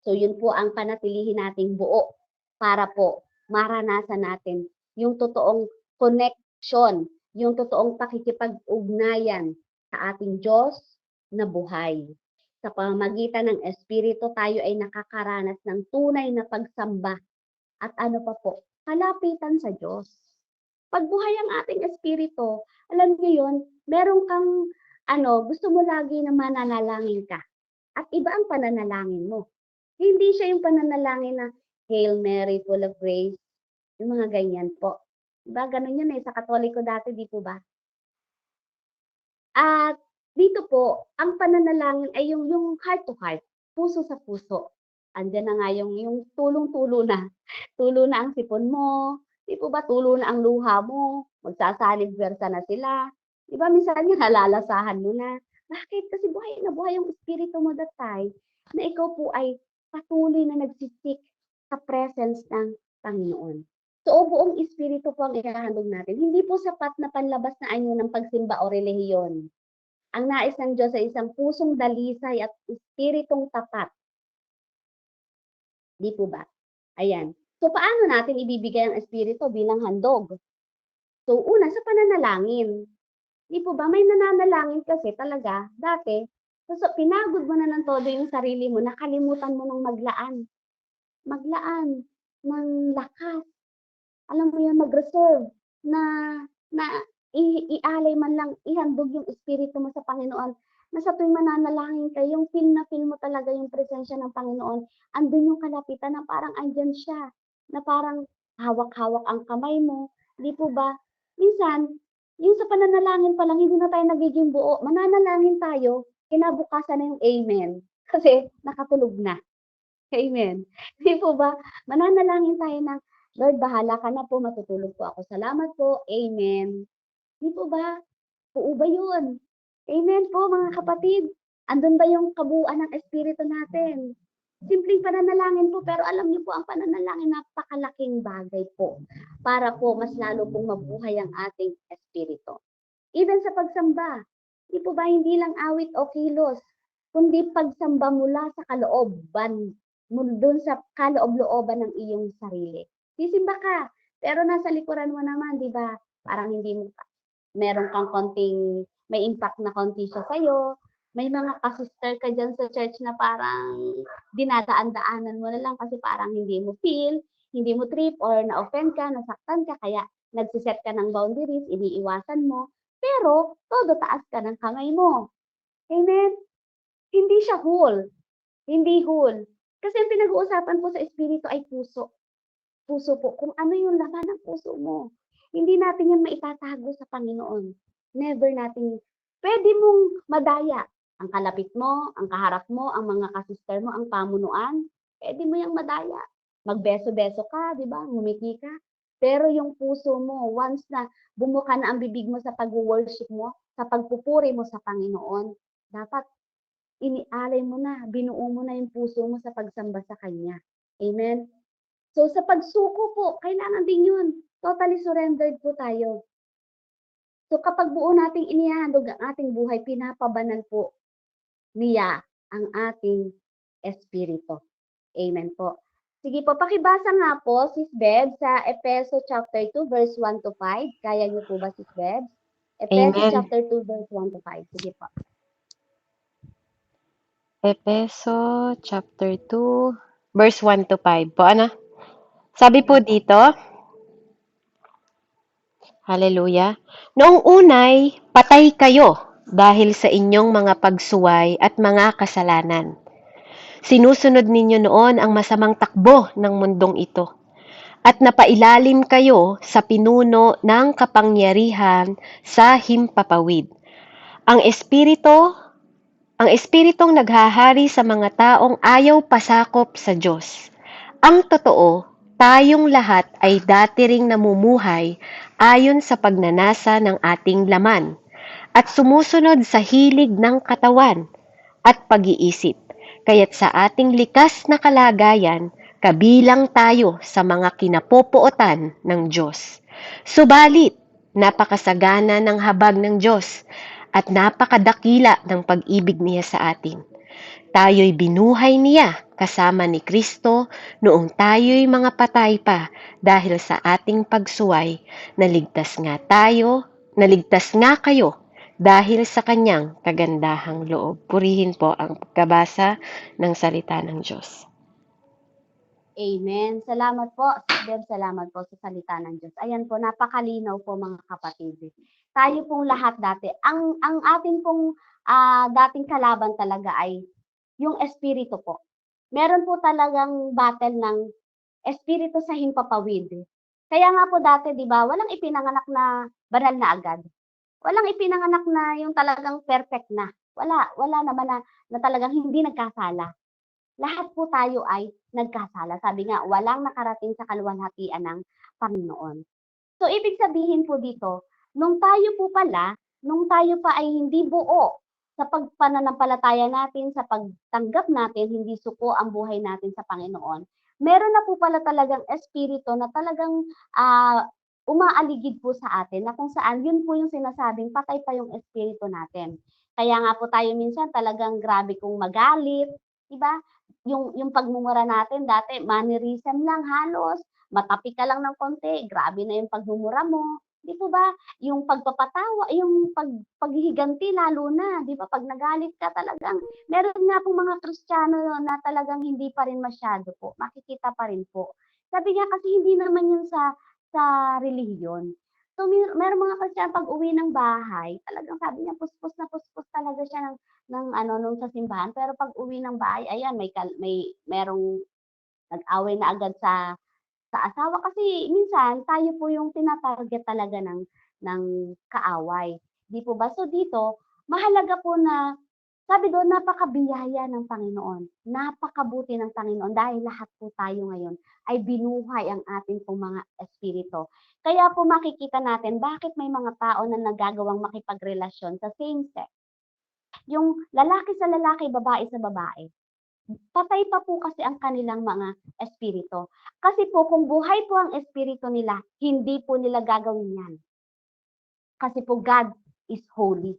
So yun po ang panatilihin nating buo para po maranasan natin yung totoong connection, yung totoong pakikipag-ugnayan sa ating Diyos na buhay. Sa pamamagitan ng espiritu tayo ay nakakaranas ng tunay na pagsamba at ano pa po, kalapitan sa Diyos. Pag buhay ang ating espiritu, alam niyo yun, meron kang gusto mo lagi na mananalangin ka. At iba ang pananalangin mo. Hindi siya yung pananalangin na Hail Mary, full of grace. Yung mga ganyan po. Diba? Ganun yun sa Katoliko dati, di po ba? At dito po, ang pananalangin ay yung heart to heart, puso sa puso. Andiyan na nga yung tulong-tulo na. Tulo na ang sipon mo. Di po ba? Tulo na ang luha mo. Magsasalib versa na sila. Di ba? Minsan yung halalasahan mo na. Bakit? Kasi buhay na buhay yung espiritu mo that time na ikaw po ay patuloy na nagsisik sa presence ng Panginoon. So, buong espiritu po ang ikahandog natin. Hindi po sapat na panlabas na anyo ng pagsimba o relihiyon. Ang nais ng Diyos ay isang pusong dalisay at espiritong tapat. Di po ba? Ayan. So, paano natin ibibigay ang espiritu bilang handog? So, una, sa pananalangin. Di po ba? May nananalangin kasi talaga, dati, so, pinagod mo na ng todo yung sarili mo, nakalimutan mo ng maglaan. Maglaan ng lakas. Alam mo yun, mag-reserve na ialay man lang, ihandog yung espiritu mo sa Panginoon. Na sa tuwing mananalangin ka, yung feel mo talaga yung presensya ng Panginoon. Andun yung kalapitan na parang andyan siya. Na parang hawak-hawak ang kamay mo. Di po ba? Minsan, yung sa pananalangin pa lang, hindi na tayo nagiging buo. Mananalangin tayo, kinabukasan na yung amen. Kasi nakatulog na. Amen. Di po ba? Mananalangin tayo ng, Lord, bahala ka na po, matutulog po ako. Salamat po. Amen. Di po ba? Oo ba yun? Amen po mga kapatid. Andun ba yung kabuuan ng espiritu natin? Simpleng pananalangin po, pero alam niyo po ang pananalangin napakalaking bagay po para po mas lalo pong mabuhay ang ating espiritu. Even sa pagsamba, di po ba hindi lang awit o kilos, kundi pagsamba mula sa kalooban, doon sa kaloob-looban ng iyong sarili. Sisimba ka, pero nasa likuran mo naman, di ba? Parang hindi mo meron kang konting, may impact na konti siya sa'yo. May mga kasister ka dyan sa church na parang dinadaan-daanan mo na lang kasi parang hindi mo feel, hindi mo trip, or na-offend ka, nasaktan ka, kaya nagsiset ka ng boundaries, iniiwasan mo, pero todo taas ka ng kamay mo. Amen? Hindi siya whole. Hindi whole. Kasi ang pinag-uusapan po sa espiritu ay puso. Puso po, kung ano yung laman ng puso mo. Hindi natin yan maitatago sa Panginoon. Never natin. Pwede mong madaya. Ang kalapit mo, ang kaharap mo, ang mga kasister mo, ang pamunuan. Pwede mo yung madaya. Magbeso-beso ka, di ba? Ngumiti ka. Pero yung puso mo, once na bumuka na ang bibig mo sa pag-worship mo, sa pagpupuri mo sa Panginoon, dapat inialay mo na, binuo mo na yung puso mo sa pagsamba sa Kanya. Amen? So sa pagsuko po, kailangan din yun. Totally surrendered po tayo. So kapag buo nating inihahandog ang ating buhay, pinapabanal po niya ang ating espiritu. Amen po. Sige po, pakibasa nga po, Sis Beb, sa Efeso chapter 2, verse 1 to 5. Kaya niyo po ba, Sis Beb? Efeso Amen. chapter 2, verse 1 to 5. Sige po. Efeso chapter 2, verse 1 to 5 po. Ano? Sabi po dito, hallelujah, noong unay, patay kayo dahil sa inyong mga pagsuway at mga kasalanan. Sinusunod ninyo noon ang masamang takbo ng mundong ito. At napailalim kayo sa pinuno ng kapangyarihan sa himpapawid. Ang espiritong naghahari sa mga taong ayaw pasakop sa Diyos. Ang totoo, tayong lahat ay dati ring namumuhay ayon sa pagnanasa ng ating laman at sumusunod sa hilig ng katawan at pag-iisip. Kaya't sa ating likas na kalagayan, kabilang tayo sa mga kinapopuotan ng Diyos. Subalit, napakasagana ng habag ng Diyos at napakadakila ng pag-ibig niya sa atin. Tayo'y binuhay niya kasama ni Kristo noong tayo'y mga patay pa dahil sa ating pagsuway, naligtas nga kayo dahil sa kanyang kagandahang loob. Purihin po ang pagkabasa ng salita ng Diyos. Amen. Salamat po, Sis Beb. Salamat po sa salita ng Diyos. Ayan po, napakalinaw po mga kapatid. Tayo pong lahat dati, ang ating pong dating kalaban talaga ay yung espiritu po. Meron po talagang battle ng espiritu sa himpapawid. Kaya nga po dati, di ba, walang ipinanganak na banal na agad. Walang ipinanganak na yung talagang perfect na. Wala naman na talagang hindi nagkasala. Lahat po tayo ay nagkasala. Sabi nga, walang nakarating sa kaluwalhatian ng Panginoon. So, ibig sabihin po dito, nung tayo pa ay hindi buo sa pagpananampalataya natin, sa pagtanggap natin, hindi suko ang buhay natin sa Panginoon, meron na po pala talagang espiritu na talagang umaaligid po sa atin na kung saan yun po yung sinasabing patay pa yung espiritu natin. Kaya nga po tayo minsan talagang grabe kung magalit, di ba? Yung pagmumura natin dati, mannerism lang halos, matapi ka lang ng konti, grabe na yung pagmumura mo. Di po ba? Yung pagpapatawa, yung paghihiganti lalo na, di ba? Pag nagalit ka talagang, meron nga po mga Kristiyano na talagang hindi pa rin masyado po, makikita pa rin po. Sabi niya kasi hindi naman yun sa relihiyon. So, meron mga Kristiyano pag uwi ng bahay, talagang sabi niya, puspos na puspos talaga siya nung sa simbahan. Pero pag uwi ng bahay, ayan, merong nag-away na agad sa asawa kasi minsan tayo po yung tina-target talaga ng kaaway. Di po ba? So dito, mahalaga po na sabi doon, napakabiyaya ng Panginoon. Napakabuti ng Panginoon dahil lahat po tayo ngayon ay binuhay ang ating pong mga espiritu. Kaya po makikita natin bakit may mga tao na nagagawang makipagrelasyon sa same sex. Yung lalaki sa lalaki, babae sa babae. Patay pa po kasi ang kanilang mga espiritu. Kasi po kung buhay po ang espiritu nila, hindi po nila gagawin yan. Kasi po God is holy.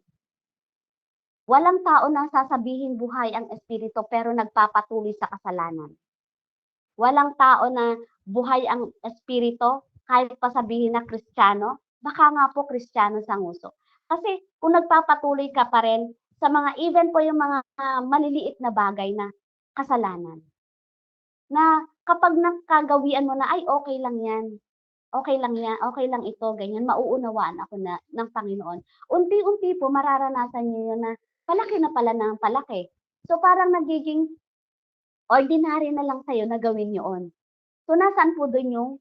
Walang tao na sasabihin buhay ang espiritu pero nagpapatuloy sa kasalanan. Walang tao na buhay ang espiritu kahit pa sabihin na Kristiyano, baka nga po Kristiyano sa nguso. Kasi kung nagpapatuloy ka pa rin sa mga even po yung mga maliliit na bagay na kasalanan. Na kapag nakagawian mo na, ay okay lang yan. Okay lang yan, okay lang ito, ganyan, mauunawaan ako na ng Panginoon. Unti-unti po mararanasan niyo yun na palaki na pala ng palaki. So parang nagiging ordinary na lang sa'yo na gawin yun. So nasaan po dun yung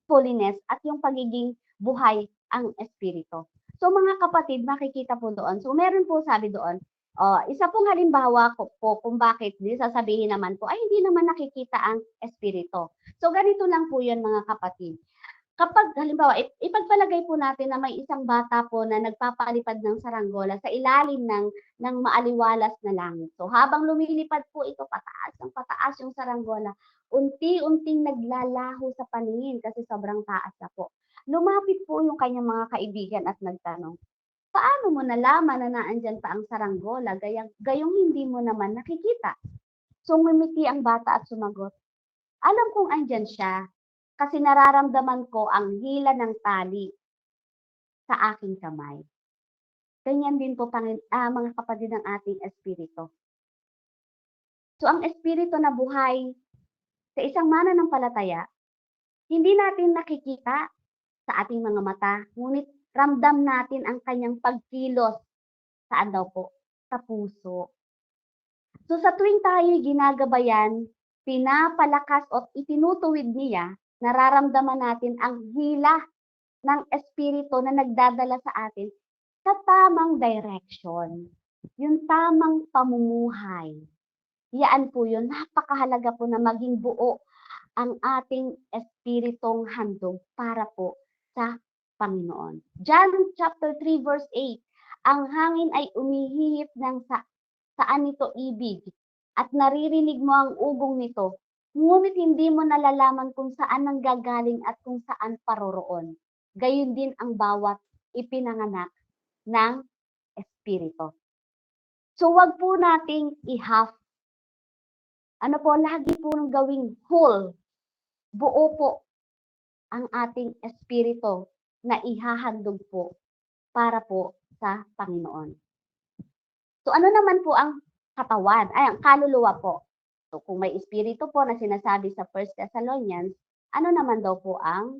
holiness at yung pagiging buhay ang espiritu. So mga kapatid, makikita po doon. So meron po sabi doon, isa pong halimbawa ko po kung bakit di sasabihin naman po ay hindi naman nakikita ang espiritu. So ganito lang po 'yun mga kapatid. Kapag halimbawa ipagpalagay po natin na may isang bata po na nagpapalipad ng saranggola sa ilalim ng maaliwalas na langit. So habang lumilipad po ito pataas ng pataas yung saranggola, unti-unting naglalaho sa paningin kasi sobrang taas na po. Lumapit po yung kanyang mga kaibigan at nagtanong, paano mo nalaman na naandyan pa ang saranggola gayong hindi mo naman nakikita? So ngumiti ang bata at sumagot, alam kong andyan siya kasi nararamdaman ko ang hila ng tali sa aking kamay. Ganyan din po mga kapatid ng ating espiritu. So ang espiritu na buhay sa isang mananampalataya, hindi natin nakikita sa ating mga mata, ngunit ramdam natin ang kanyang pagkilos. Saan daw po? Sa puso. So sa tuwing tayo'y ginagabayan, pinapalakas o itinutuwid niya, nararamdaman natin ang hila ng espiritu na nagdadala sa atin sa tamang direction. Yung tamang pamumuhay. Yaan po yun. Napakahalaga po na maging buo ang ating espiritong handog para po sa Panginoon. John chapter 3 verse 8, ang hangin ay umihihip ng saan nito ibig at naririnig mo ang ugong nito, ngunit hindi mo nalalaman kung saan nanggagaling at kung saan paroroon. Gayon din ang bawat ipinanganak ng espiritu. So wag po nating i-half. Ano po, lagi po nang gawing whole. Buo po ang ating espiritu na ihahandog po para po sa Panginoon. So ano naman po ang katawan? Ay, ang kaluluwa po. So kung may espiritu po na sinasabi sa 1 Thessalonians, ano naman daw po ang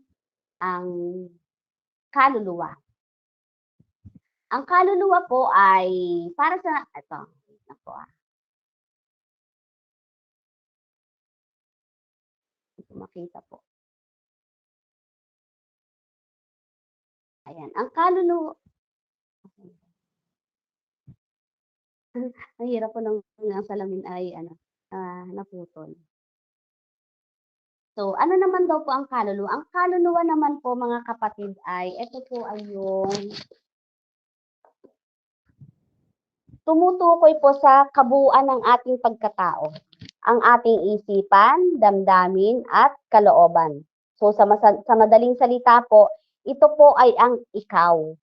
kaluluwa? Ang kaluluwa po ay para sa ito. Ako makita po. Ayan, ang kaluluwa. Ang hirap po ng salamin ay naputol. So, ano naman daw po ang kaluluwa? Ang kaluluwa naman po mga kapatid ay, ito po ay yung tumutukoy po sa kabuuan ng ating pagkatao. Ang ating isipan, damdamin, at kalooban. So, sa madaling salita po, ito po ay ang ikaw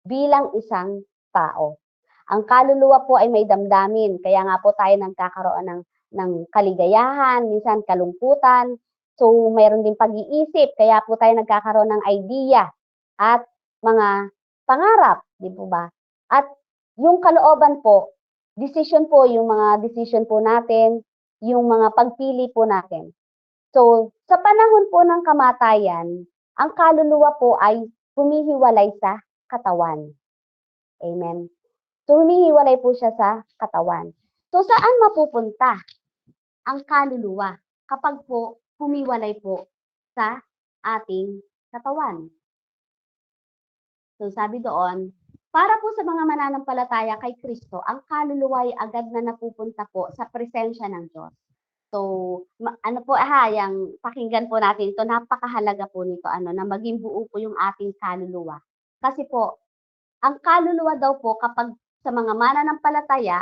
bilang isang tao. Ang kaluluwa po ay may damdamin, kaya nga po tayo nagkakaroon ng kaligayahan, minsan kalungkutan. So, mayroon din pag-iisip, kaya po tayo nagkakaroon ng idea at mga pangarap, di po ba? At yung kalooban po, decision po, yung mga decision po natin, yung mga pagpili po natin. So, sa panahon po ng kamatayan, ang kaluluwa po ay humihiwalay sa katawan. Amen. So, humihiwalay po siya sa katawan. So, saan mapupunta ang kaluluwa kapag po humiwalay po sa ating katawan? So, sabi doon, para po sa mga mananampalataya kay Kristo, ang kaluluwa ay agad na napupunta po sa presensya ng Diyos. So, ano po, yung pakinggan po natin ito, napakahalaga po nito, na maging buo po yung ating kaluluwa. Kasi po, ang kaluluwa daw po kapag sa mga mananampalataya,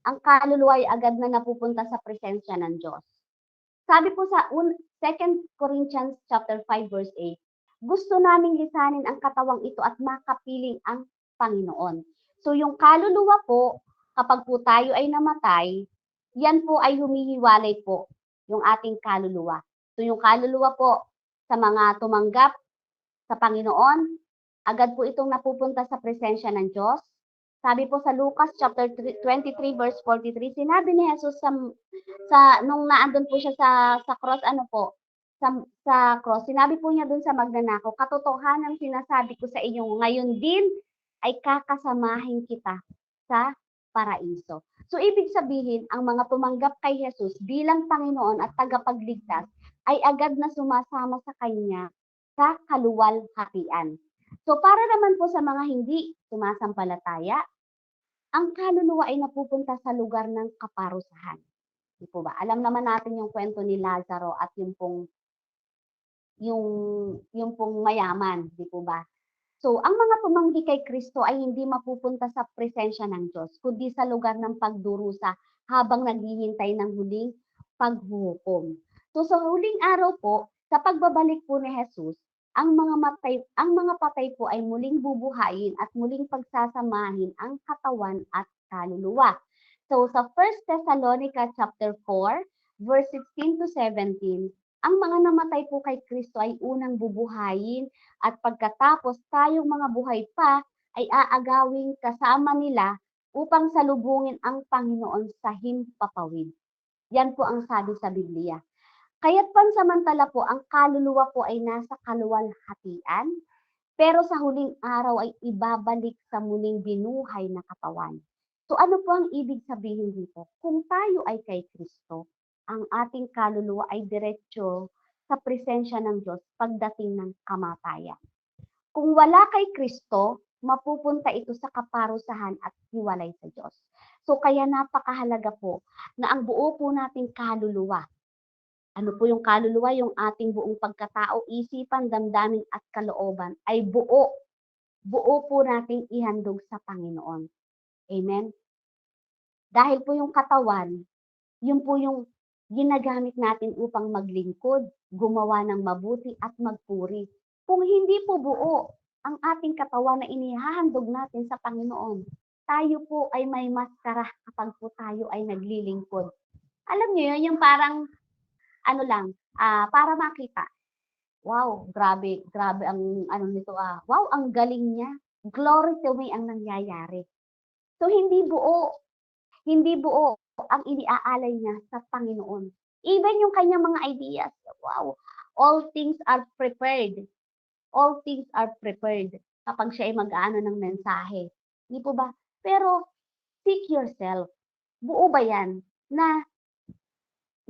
ang kaluluwa ay agad na napupunta sa presensya ng Diyos. Sabi po sa 2 Corinthians chapter 5 verse 8, gusto naming lisanin ang katawang ito at makapiling ang Panginoon. So yung kaluluwa po, kapag po tayo ay namatay, yan po ay humihiwalay po yung ating kaluluwa. So yung kaluluwa po sa mga tumanggap sa Panginoon, agad po itong napupunta sa presensya ng Diyos. Sabi po sa Lucas chapter 23 verse 43, sinabi ni Jesus nung naandun po siya sa cross, sa cross, sinabi po niya dun sa magnanakaw, katotohanan sinasabi ko sa inyo, ngayon din ay kakasamahin kita sa paraiso. So, ibig sabihin, ang mga tumanggap kay Jesus bilang Panginoon at tagapagligtas ay agad na sumasama sa Kanya sa kaluwalhatian. So, para naman po sa mga hindi sumasampalataya, ang kaluluwa ay napupunta sa lugar ng kaparusahan. Di po ba? Alam naman natin yung kwento ni Lazaro at yung pong mayaman, di po ba? So, ang mga tumanggi kay Kristo ay hindi mapupunta sa presensya ng Diyos, kundi sa lugar ng pagdurusa habang naghihintay ng huling paghuhukom. So, sa huling araw po, sa pagbabalik po ni Jesus, ang mga patay po ay muling bubuhayin at muling pagsasamahin ang katawan at kaluluwa. So, sa 1 Thessalonica chapter 4, verse 16 to 17, ang mga namatay po kay Kristo ay unang bubuhayin at pagkatapos tayong mga buhay pa ay aagawing kasama nila upang salubungin ang Panginoon sa himpapawid. Yan po ang sabi sa Biblia. Kaya't pansamantala po ang kaluluwa po ay nasa kaluwalhatian, pero sa huling araw ay ibabalik sa muling binuhay na katawan. So ano po ang ibig sabihin dito? Kung tayo ay kay Kristo, ang ating kaluluwa ay diretso sa presensya ng Diyos pagdating ng kamatayan. Kung wala kay Kristo, mapupunta ito sa kaparusahan at hiwalay sa Diyos. So kaya napakahalaga po na ang buo po nating kaluluwa, ano po yung kaluluwa? Yung ating buong pagkatao, isipan, damdamin at kalooban ay buo po nating ihandog sa Panginoon. Amen? Dahil po yung katawan, yun po yung ginagamit natin upang maglingkod, gumawa ng mabuti at magpuri. Kung hindi po buo ang ating katawan na inihahandog natin sa Panginoon, tayo po ay may maskara kapag po tayo ay naglilingkod. Alam niyo yun, yung parang para makita. Wow, grabe ang ano nito Wow, ang galing niya. Glory to me ang nangyayari. So hindi buo ang iniaalay niya sa Panginoon. Even yung kanyang mga ideas, wow, all things are prepared. All things are prepared kapag siya ay mag-aano ng mensahe. Hindi po ba? Pero seek yourself. Buo ba yan na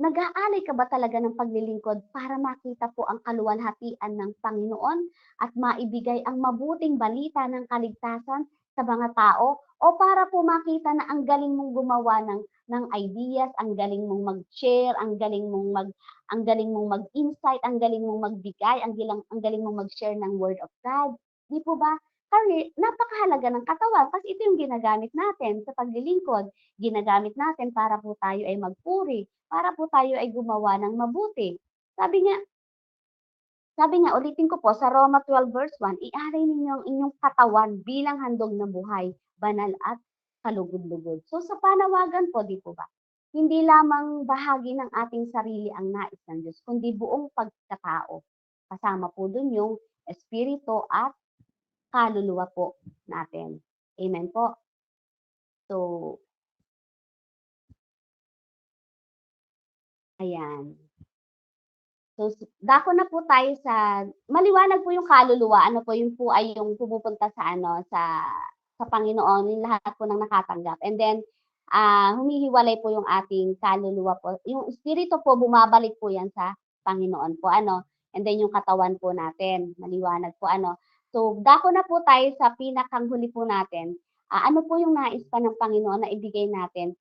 nag-aalay ka ba talaga ng paglilingkod para makita po ang kaluwalhatian ng Panginoon at maibigay ang mabuting balita ng kaligtasan sa mga tao? O para po makita na ang galing mong gumawa ng ideas, ang galing mong mag-share, ang galing mong mag-insight, ang galing mong magbigay, ang galing mong mag-share ng word of God? Di po ba? Kasi napakahalaga ng katawan kasi ito yung ginagamit natin sa paglilingkod. Ginagamit natin para po tayo ay magpuri, para po tayo ay gumawa ng mabuti. Sabi nga, ulitin ko po, sa Roma 12 verse 1, iaray ninyo ang inyong katawan bilang handog ng buhay, banal at kalugod-lugod. So sa panawagan po, di po ba? Hindi lamang bahagi ng ating sarili ang nais ng Diyos, kundi buong pagkatao. Kasama po dun yung espiritu at kaluluwa po natin. Amen po. So, ayan. So, dako na po tayo sa, maliwanag po yung kaluluwa, ano po, yun po ay yung pumupunta sa sa Panginoon, yung lahat po ng nakatanggap. And then, humihiwalay po yung ating kaluluwa po. Yung espiritu po, bumabalik po yan sa Panginoon po, and then yung katawan po natin, maliwanag po, So, dako na po tayo sa pinakang huli po natin. Ano po yung nais pa ng Panginoon na ibigay natin?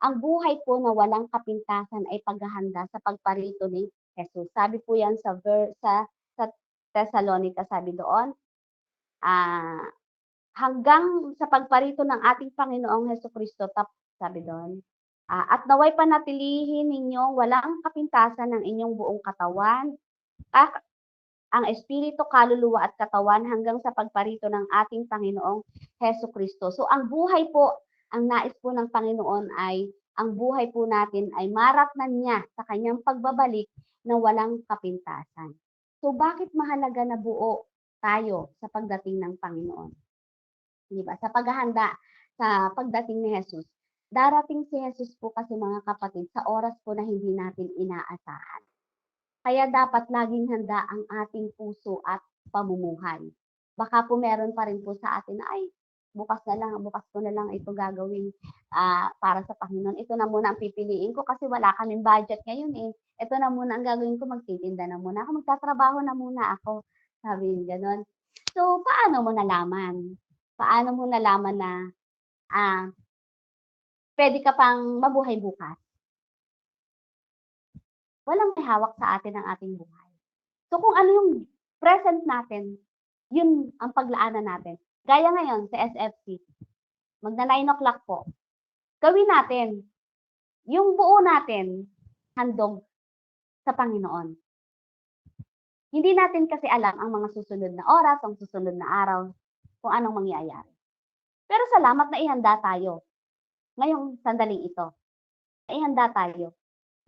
Ang buhay po na walang kapintasan ay paghahanda sa pagparito ni Jesus. Sabi po yan sa Thessalonica, sabi doon, hanggang sa pagparito ng ating Panginoong Hesukristo, sabi doon, at naway panatilihin ninyo walang kapintasan ng inyong buong katawan, ang espiritu, kaluluwa at katawan hanggang sa pagparito ng ating Panginoong Hesukristo. So ang buhay po, ang nais po ng Panginoon ay ang buhay po natin ay maratnan niya sa kanyang pagbabalik na walang kapintasan. So bakit mahalaga na buo tayo sa pagdating ng Panginoon? Diba? Sa paghahanda sa pagdating ni Jesus. Darating si Jesus po kasi mga kapatid sa oras po na hindi natin inaasahan. Kaya dapat laging handa ang ating puso at pamumuhay. Baka po meron pa rin po sa atin na, ay, bukas ko na lang ito gagawin para sa Panginoon. Ito na muna ang pipiliin ko kasi wala kaming budget ngayon eh. Ito na muna ang gagawin ko, magtitinda na muna ako, magtatrabaho na muna ako. Sabi yung gano'n. So, paano mo nalaman? Paano mo nalaman na pwede ka pang mabuhay bukas? Walang may hawak sa atin ang ating buhay. So, kung ano yung present natin, yun ang paglaanan natin. Gaya ngayon sa SFC, magna 9 o'clock po. Gawin natin, yung buo natin, handog sa Panginoon. Hindi natin kasi alam ang mga susunod na oras, ang susunod na araw, kung anong mangyayari. Pero salamat na ihanda tayo. Ngayong sandaling ito, ihanda tayo.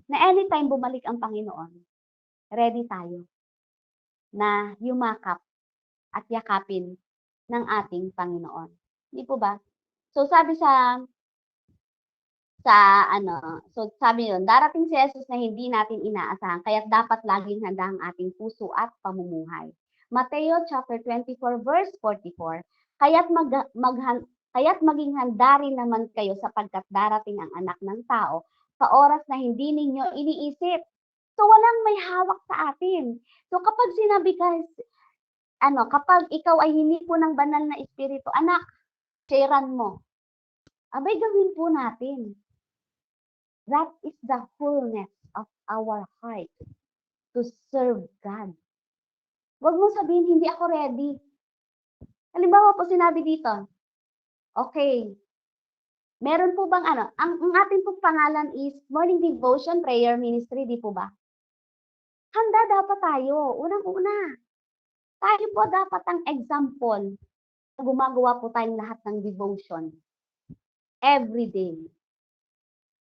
Na anytime bumalik ang Panginoon, ready tayo na yumakap at yakapin ng ating Panginoon. Hindi po ba? So sabi sabi yun, darating si Jesus na hindi natin inaasahan, kaya dapat laging handa ang ating puso at pamumuhay. Mateo chapter 24 verse 44, kaya't maging handa rin naman kayo sapagkat darating ang anak ng tao sa oras na hindi ninyo iniisip. So walang may hawak sa atin. So kapag sinabi kapag ikaw ay hiniko ng banal na espiritu, anak, sharean mo. Abay, gawin po natin. That is the fullness of our heart to serve God. Huwag mo sabihin, hindi ako ready. Halimbawa po sinabi dito, okay, meron po bang ang ating pong pangalan is Morning Devotion Prayer Ministry, di po ba? Handa dapat tayo, unang-una. Tayo po dapat ang example. Gumagawa po tayong lahat ng devotion. Every day.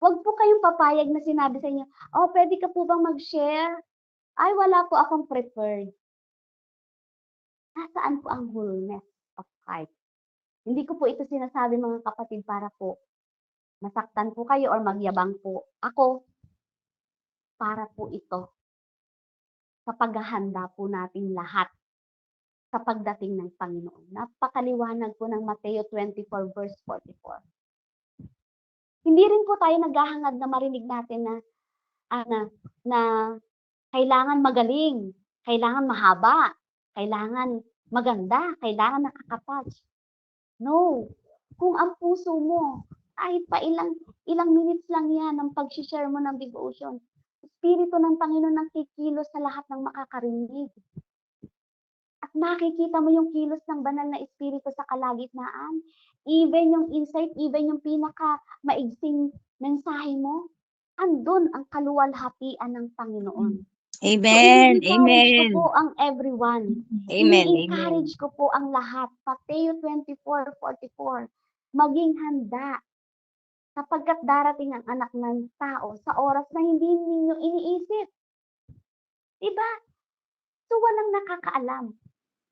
Huwag po kayong papayag na sinabi sa inyo, pwede ka po bang mag-share? Ay, wala po akong preferred. Nasaan po ang wholeness of heart? Hindi ko po ito sinasabi mga kapatid para po masaktan po kayo or magyabang po. Ako, para po ito sa paghahanda po natin lahat sa pagdating ng Panginoon. Napakaliwanag po ng Mateo 24 verse 44. Hindi rin po tayo naghahangad na marinig natin na kailangan magaling, kailangan mahaba, kailangan maganda, kailangan nakaka-touch. No. Kung ang puso mo, kahit pa ilang minutes lang yan ang pag-share mo ng devotion, Espiritu ng Panginoon ang kikilos sa lahat ng makakarinig. At makikita mo yung kilos ng banal na Espiritu sa kalagitnaan. Even yung insight, even yung pinaka-maigsing mensahe mo, andun ang kaluwalhatian ng Panginoon. Amen. So, ini-encourage ko Amen. po ang everyone. Amen. Ini-encourage ko po ang lahat. Mateo 24:44. Maging handa sapagkat darating ang anak ng tao sa oras na hindi ninyo iniisip. Diba? So, walang nakakaalam.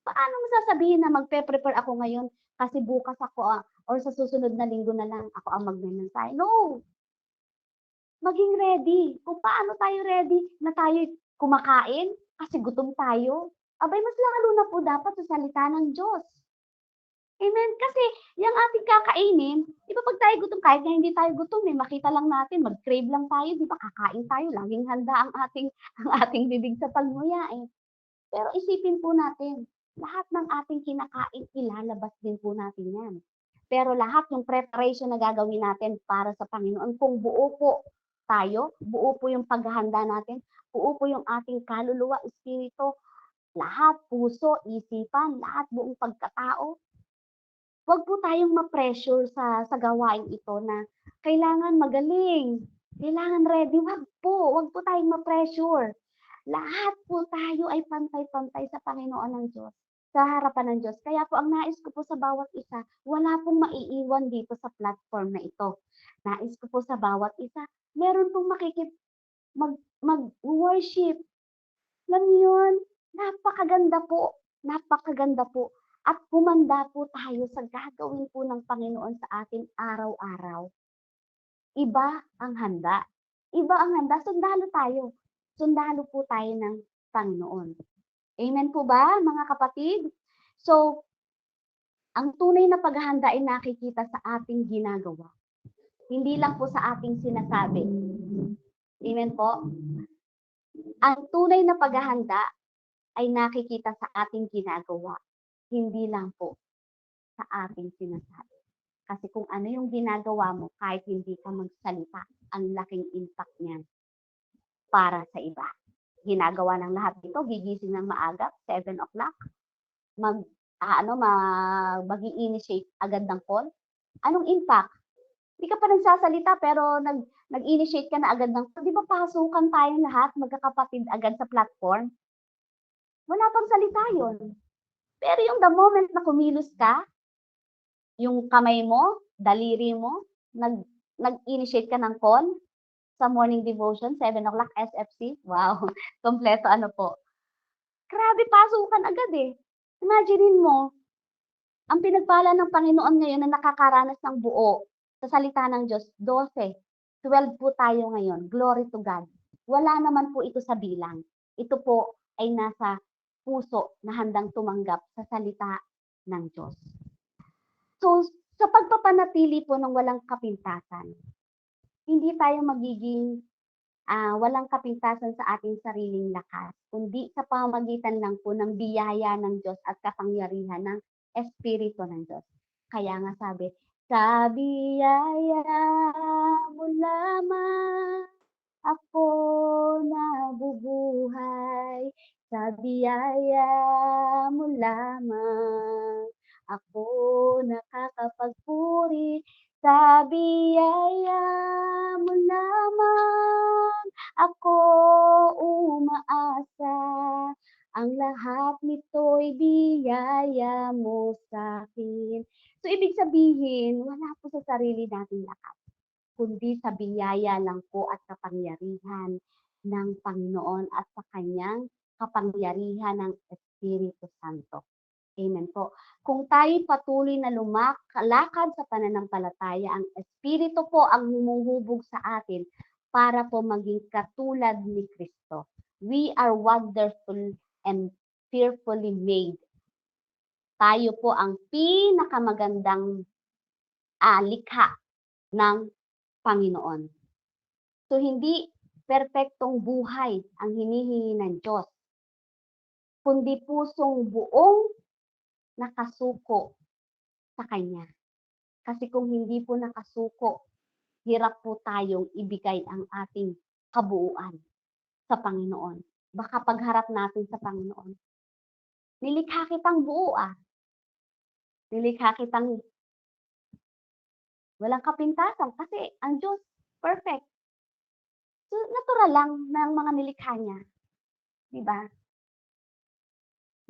Paano mo sasabihin na magpe-prepare ako ngayon kasi bukas ako or sa susunod na linggo na lang ako ang magmensahe? No! Maging ready. Kung paano tayo ready na tayo kumakain kasi gutom tayo, abay mas lalo na po dapat sa salita ng Diyos. Amen? Kasi yung ating kakainin, di ba pag tayo gutom, kahit na hindi tayo gutom, makita lang natin, mag-crave lang tayo, di ba kakain tayo, laging handa ang ating bibig sa pagmuya eh. Pero isipin po natin, lahat ng ating kinakain, ilalabas din po natin yan. Pero lahat yung preparation na gagawin natin para sa Panginoon, kung buo po tayo, buo po yung paghahanda natin, buo po yung ating kaluluwa, espiritu, lahat, puso, isipan, lahat buong pagkatao. Huwag po tayong ma-pressure sa gawain ito na kailangan magaling, kailangan ready. Huwag po tayong ma-pressure. Lahat po tayo ay pantay-pantay sa Panginoon ng Diyos, sa harapan ng Diyos. Kaya po ang nais ko po sa bawat isa, wala pong maiiwan dito sa platform na ito. Nais ko po sa bawat isa, meron pong mag-worship. Alam yun, napakaganda po. At humanda po tayo sa gagawin po ng Panginoon sa atin araw-araw. Iba ang handa. Sundalo tayo. Sundalo po tayo ng Panginoon. Amen po ba, mga kapatid? So, Ang tunay na paghahanda ay nakikita sa ating ginagawa. Hindi lang po sa ating sinasabi. Amen po? Ang tunay na paghahanda ay nakikita sa ating ginagawa. Hindi lang po sa ating sinasabi. Kasi kung ano yung ginagawa mo, kahit hindi ka magsalita, ang laking impact niyan para sa iba. Ginagawa ng lahat dito, gigising ng maaga, 7 o'clock, mag-i-initiate agad ng call. Anong impact? Hindi ka pa nagsasalita pero nag-initiate ka na agad ng call. Di ba pasukan tayong lahat, magkakapatid agad sa platform? Wala pang salita yon. Pero yung the moment na kumilos ka, yung kamay mo, daliri mo, nag-initiate ka ng call sa morning devotion, 7 o'clock SFC. Wow, kompleto ano po. Grabe, pasukan agad eh. Imaginein mo, ang pinagpala ng Panginoon ngayon na nakakaranas ng buo sa salita ng Diyos, 12. 12 po tayo ngayon. Glory to God. Wala naman po ito sa bilang. Ito po ay nasa puso na handang tumanggap sa salita ng Diyos. So, sa pagpapanatili po ng walang kapintasan, hindi tayo magiging walang kapintasan sa ating sariling lakas, kundi sa pamamagitan lang po ng biyaya ng Diyos at kapangyarihan ng Espiritu ng Diyos. Kaya nga sabi, sa biyaya mo lamang ako nabubuhay, sa biyaya mo lamang ako nakakapagpuri, sa biyaya mo lamang ako umaasa. Ang lahat nito'y biyaya mo sa akin. So, ibig sabihin, wala po sa sarili nating lakas, kundi sa biyaya lang po at kapangyarihan ng Panginoon at sa kanyang kapangyarihan ng Espiritu Santo. Amen po. Kung tayo patuloy na lumakalakad sa pananampalataya, ang Espiritu po ang humuhubog sa atin para po maging katulad ni Kristo. We are wonderful and fearfully made. Tayo po ang pinakamagandang likha ng Panginoon. So, hindi perpektong buhay ang hinihingi ng Diyos, kundi pusong buong nakasuko sa Kanya. Kasi kung hindi po nakasuko, hirap po tayong ibigay ang ating kabuuan sa Panginoon. Baka pagharap natin sa Panginoon, nilikha kitang buo Nilikha kitang walang kapintasan kasi ang Diyos perfect. So, natural lang ng mga nilikha niya. Di ba?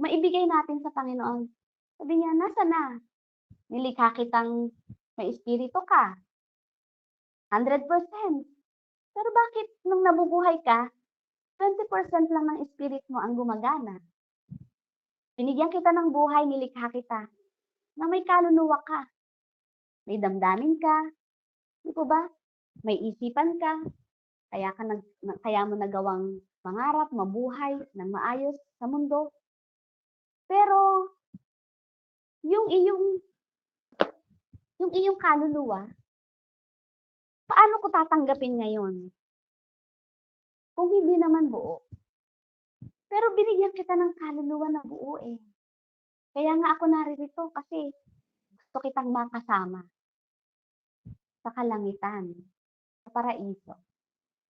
Maibigay natin sa Panginoon. Sabi niya, nasa na? Nilikha kitang may espiritu ka. 100%. Pero bakit nung nabubuhay ka, 20% lang ng spirit mo ang gumagana? Binigyan kita ng buhay, nilikha kita, na may kaluluwa ka. May damdamin ka. Di po ba? May isipan ka. Kaya mo nagawang mangarap, mabuhay, ng maayos sa mundo. Pero, yung iyong kaluluwa, paano ko tatanggapin ngayon? Kung hindi naman buo. Pero binigyan kita ng kaluluwa na buo eh. Kaya nga ako naririto kasi gusto kitang makasama sa kalangitan, sa paraiso.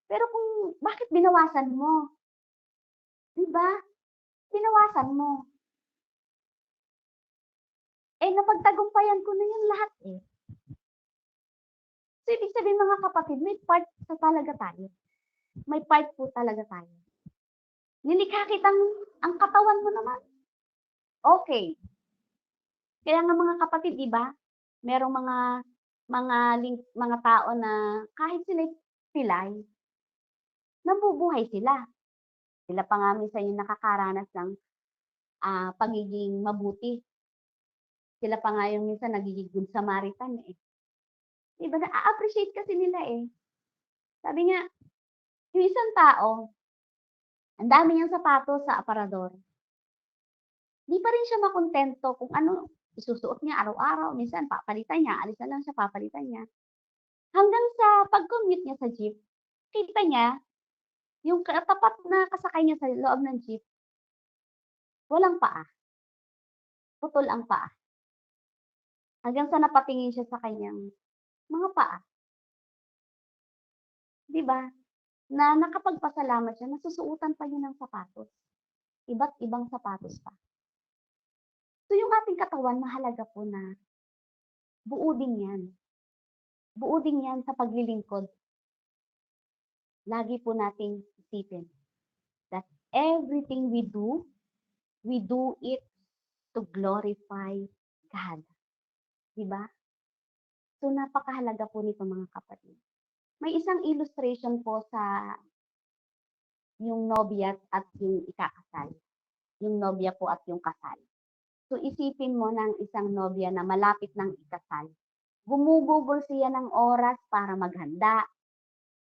Pero bakit binawasan mo? Diba? Binawasan mo. Napagtagumpayan ko na yung lahat eh. So, ibig sabihin mga kapatid, may part sa talaga tayo. May part po talaga tayo. Nilikha kitang ang katawan mo naman. Okay. Kaya nga mga kapatid, iba, merong mga tao na kahit sila pilay, nabubuhay sila. Sila pa nga minsan yung nakakaranas ng pagiging mabuti. Sila pa nga yung minsan nagiging good Samaritan eh. Diba, na-appreciate kasi nila eh. Sabi nga, yung isang tao, ang dami niyang sapatos sa aparador. Di pa rin siya makontento kung ano isusuot niya araw-araw, minsan papalitan niya, alis na lang siya, papalitan niya. Hanggang sa pag-commute niya sa jeep, kita niya, yung tapat na kasakay niya sa loob ng jeep, walang paa. Putol ang paa. Hanggang sa napatingin siya sa kanyang mga paa. 'Di ba? Na nakapagpasalamat siya, nasusuotan pa niya ng sapatos. Iba't ibang sapatos pa. So yung ating katawan, mahalaga po na buo din yan. Buo din yan sa paglilingkod. Lagi po nating isipin that everything we do it to glorify God. Diba? So napakahalaga po nito mga kapatid. May isang illustration po sa yung nobya at yung ikakasal. Yung nobya po at yung kasal. So isipin mo ng isang nobya na malapit ng ikasal. Gumugugol siya ng oras para maghanda.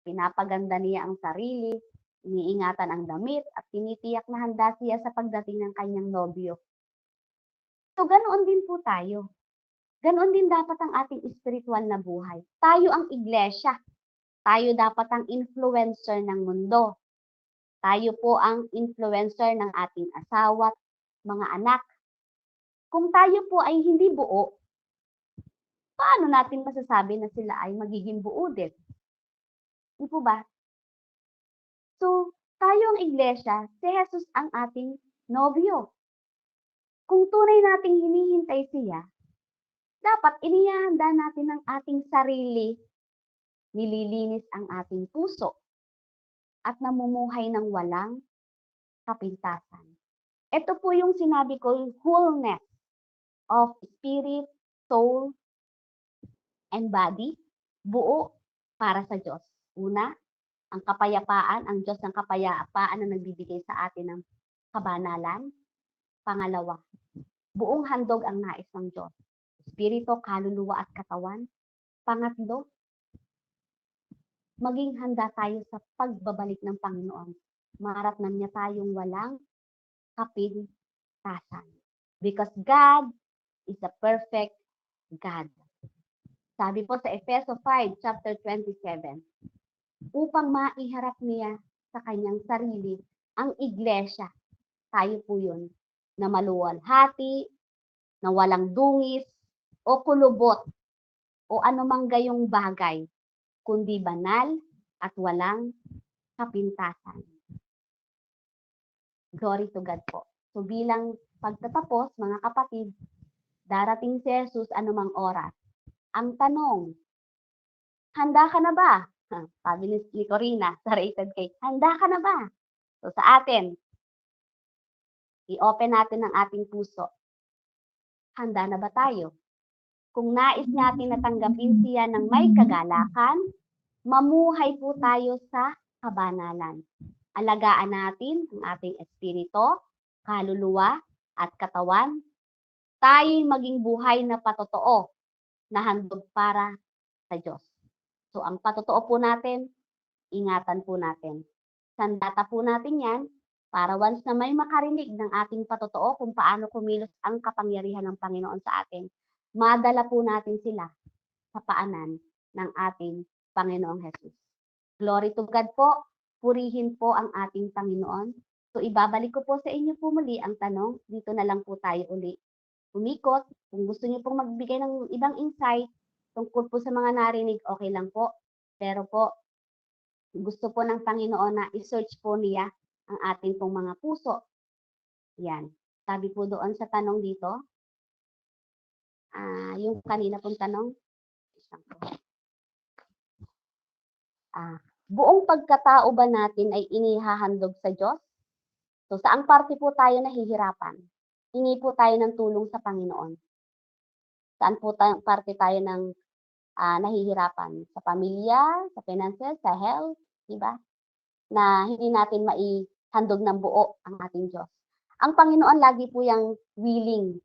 Pinapaganda niya ang sarili, iniingatan ang damit at tinitiyak na handa siya sa pagdating ng kanyang nobyo. So ganoon din po tayo. Ganoon din dapat ang ating spiritual na buhay. Tayo ang iglesia. Tayo dapat ang influencer ng mundo. Tayo po ang influencer ng ating asawa at mga anak. Kung tayo po ay hindi buo, paano natin masasabi na sila ay magiging buo din? Di po ba? So, tayo ang iglesia, si Jesus ang ating nobyo. Kung tunay nating hinihintay siya, dapat inihahanda natin ang ating sarili, nililinis ang ating puso, at namumuhay ng walang kapintasan. Ito po yung sinabi ko, wholeness of spirit, soul, and body, buo para sa Diyos. Una, ang kapayapaan, ang Diyos ng kapayapaan na nagbibigay sa atin ng kabanalan. Pangalawa, buong handog ang nais ng Diyos. Espiritu, kaluluwa at katawan. Pangatlo, maging handa tayo sa pagbabalik ng Panginoon. Maratnan niya tayong walang kapintasan. Because God is a perfect God. Sabi po sa Efeso 5, chapter 27, upang maiharap niya sa kanyang sarili ang iglesia. Tayo po yun, na maluwalhati, na walang dungis, o kulubot, o anumang gayong bagay, kundi banal at walang kapintasan. Glory to God po. So bilang pagtatapos, mga kapatid, darating si Jesus anumang oras. Ang tanong, handa ka na ba? Sabi ni Corina sa Rated Cake, handa ka na ba? So sa atin, i-open natin ang ating puso. Handa na ba tayo? Kung nais natin na tanggapin siya ng may kagalakan, mamuhay po tayo sa kabanalan. Alagaan natin ang ating espiritu, kaluluwa, at katawan. Tayo'y maging buhay na patotoo na handog para sa Diyos. So ang patotoo po natin, ingatan po natin. Sandata po natin yan para once na may makarinig ng ating patotoo kung paano kumilos ang kapangyarihan ng Panginoon sa atin, madala po natin sila sa paanan ng ating Panginoong Jesus. Glory to God po. Purihin po ang ating Panginoon. So ibabalik ko po sa inyo po muli ang tanong. Dito na lang po tayo uli umikot. Kung gusto niyo pong magbigay ng ibang insight tungkol po sa mga narinig, okay lang po. Pero po, gusto po ng Panginoon na i-search po niya ang ating pong mga puso. Yan. Sabi po doon sa tanong dito, yung kanina pong tanong, buong pagkatao ba natin ay inihahandog sa Diyos? So, saang parte po tayo nahihirapan? Hingi po tayo ng tulong sa Panginoon. Saan po parte tayo ng nahihirapan? Sa pamilya, sa finances, sa health, diba? Na hindi natin maihandog ng buo ang ating Diyos. Ang Panginoon lagi po yung willing,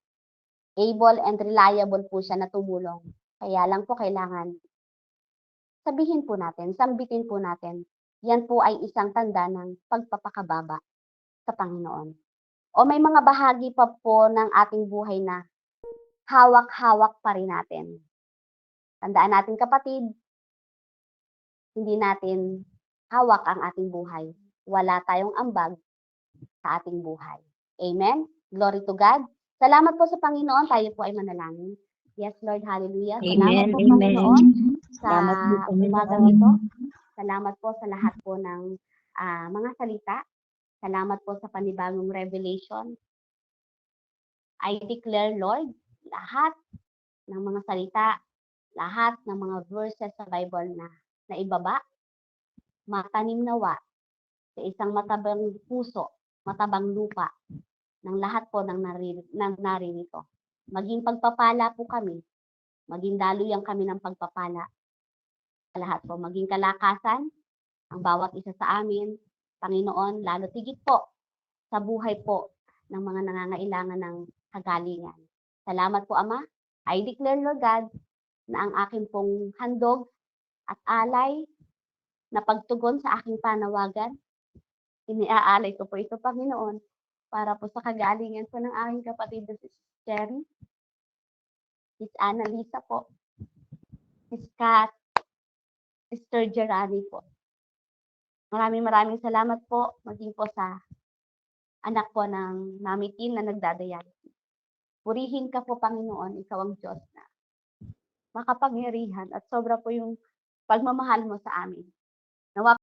able and reliable po siya na tumulong. Kaya lang po kailangan sabihin po natin, sambitin po natin. Yan po ay isang tanda ng pagpapakababa sa Panginoon. O may mga bahagi pa po ng ating buhay na hawak-hawak pa rin natin. Tandaan natin kapatid, hindi natin hawak ang ating buhay. Wala tayong ambag sa ating buhay. Amen? Glory to God. Salamat po sa Panginoon. Tayo po ay manalangin. Yes, Lord. Hallelujah. Salamat po, Panginoon, sa umagang ito. Salamat po sa lahat po ng mga salita. Salamat po sa panibagong revelation. I declare, Lord, lahat ng mga salita, lahat ng mga verses sa Bible na ibaba, matanim nawa sa isang matabang puso, matabang lupa ng lahat po ng naririto. Maging pagpapala po kami, maging daluyan kami ng pagpapala sa lahat po, maging kalakasan ang bawat isa sa amin, Panginoon, lalo tigit po sa buhay po ng mga nangangailangan ng kagalingan. Salamat po, Ama. I declare, Lord God, na ang aking pong handog at alay na pagtugon sa aking panawagan, iniaalay ko po ito, Panginoon, para po sa kagalingan po ng aking kapatid na si Cherry, Miss Annalisa po, Miss Kat, Sister Gerani po. Maraming salamat po, maging po sa anak po ng Mami Tin na nagdadialysis. Purihin ka po, Panginoon, ikaw ang Diyos na makapangyarihan at sobra po yung pagmamahal mo sa amin. Nawa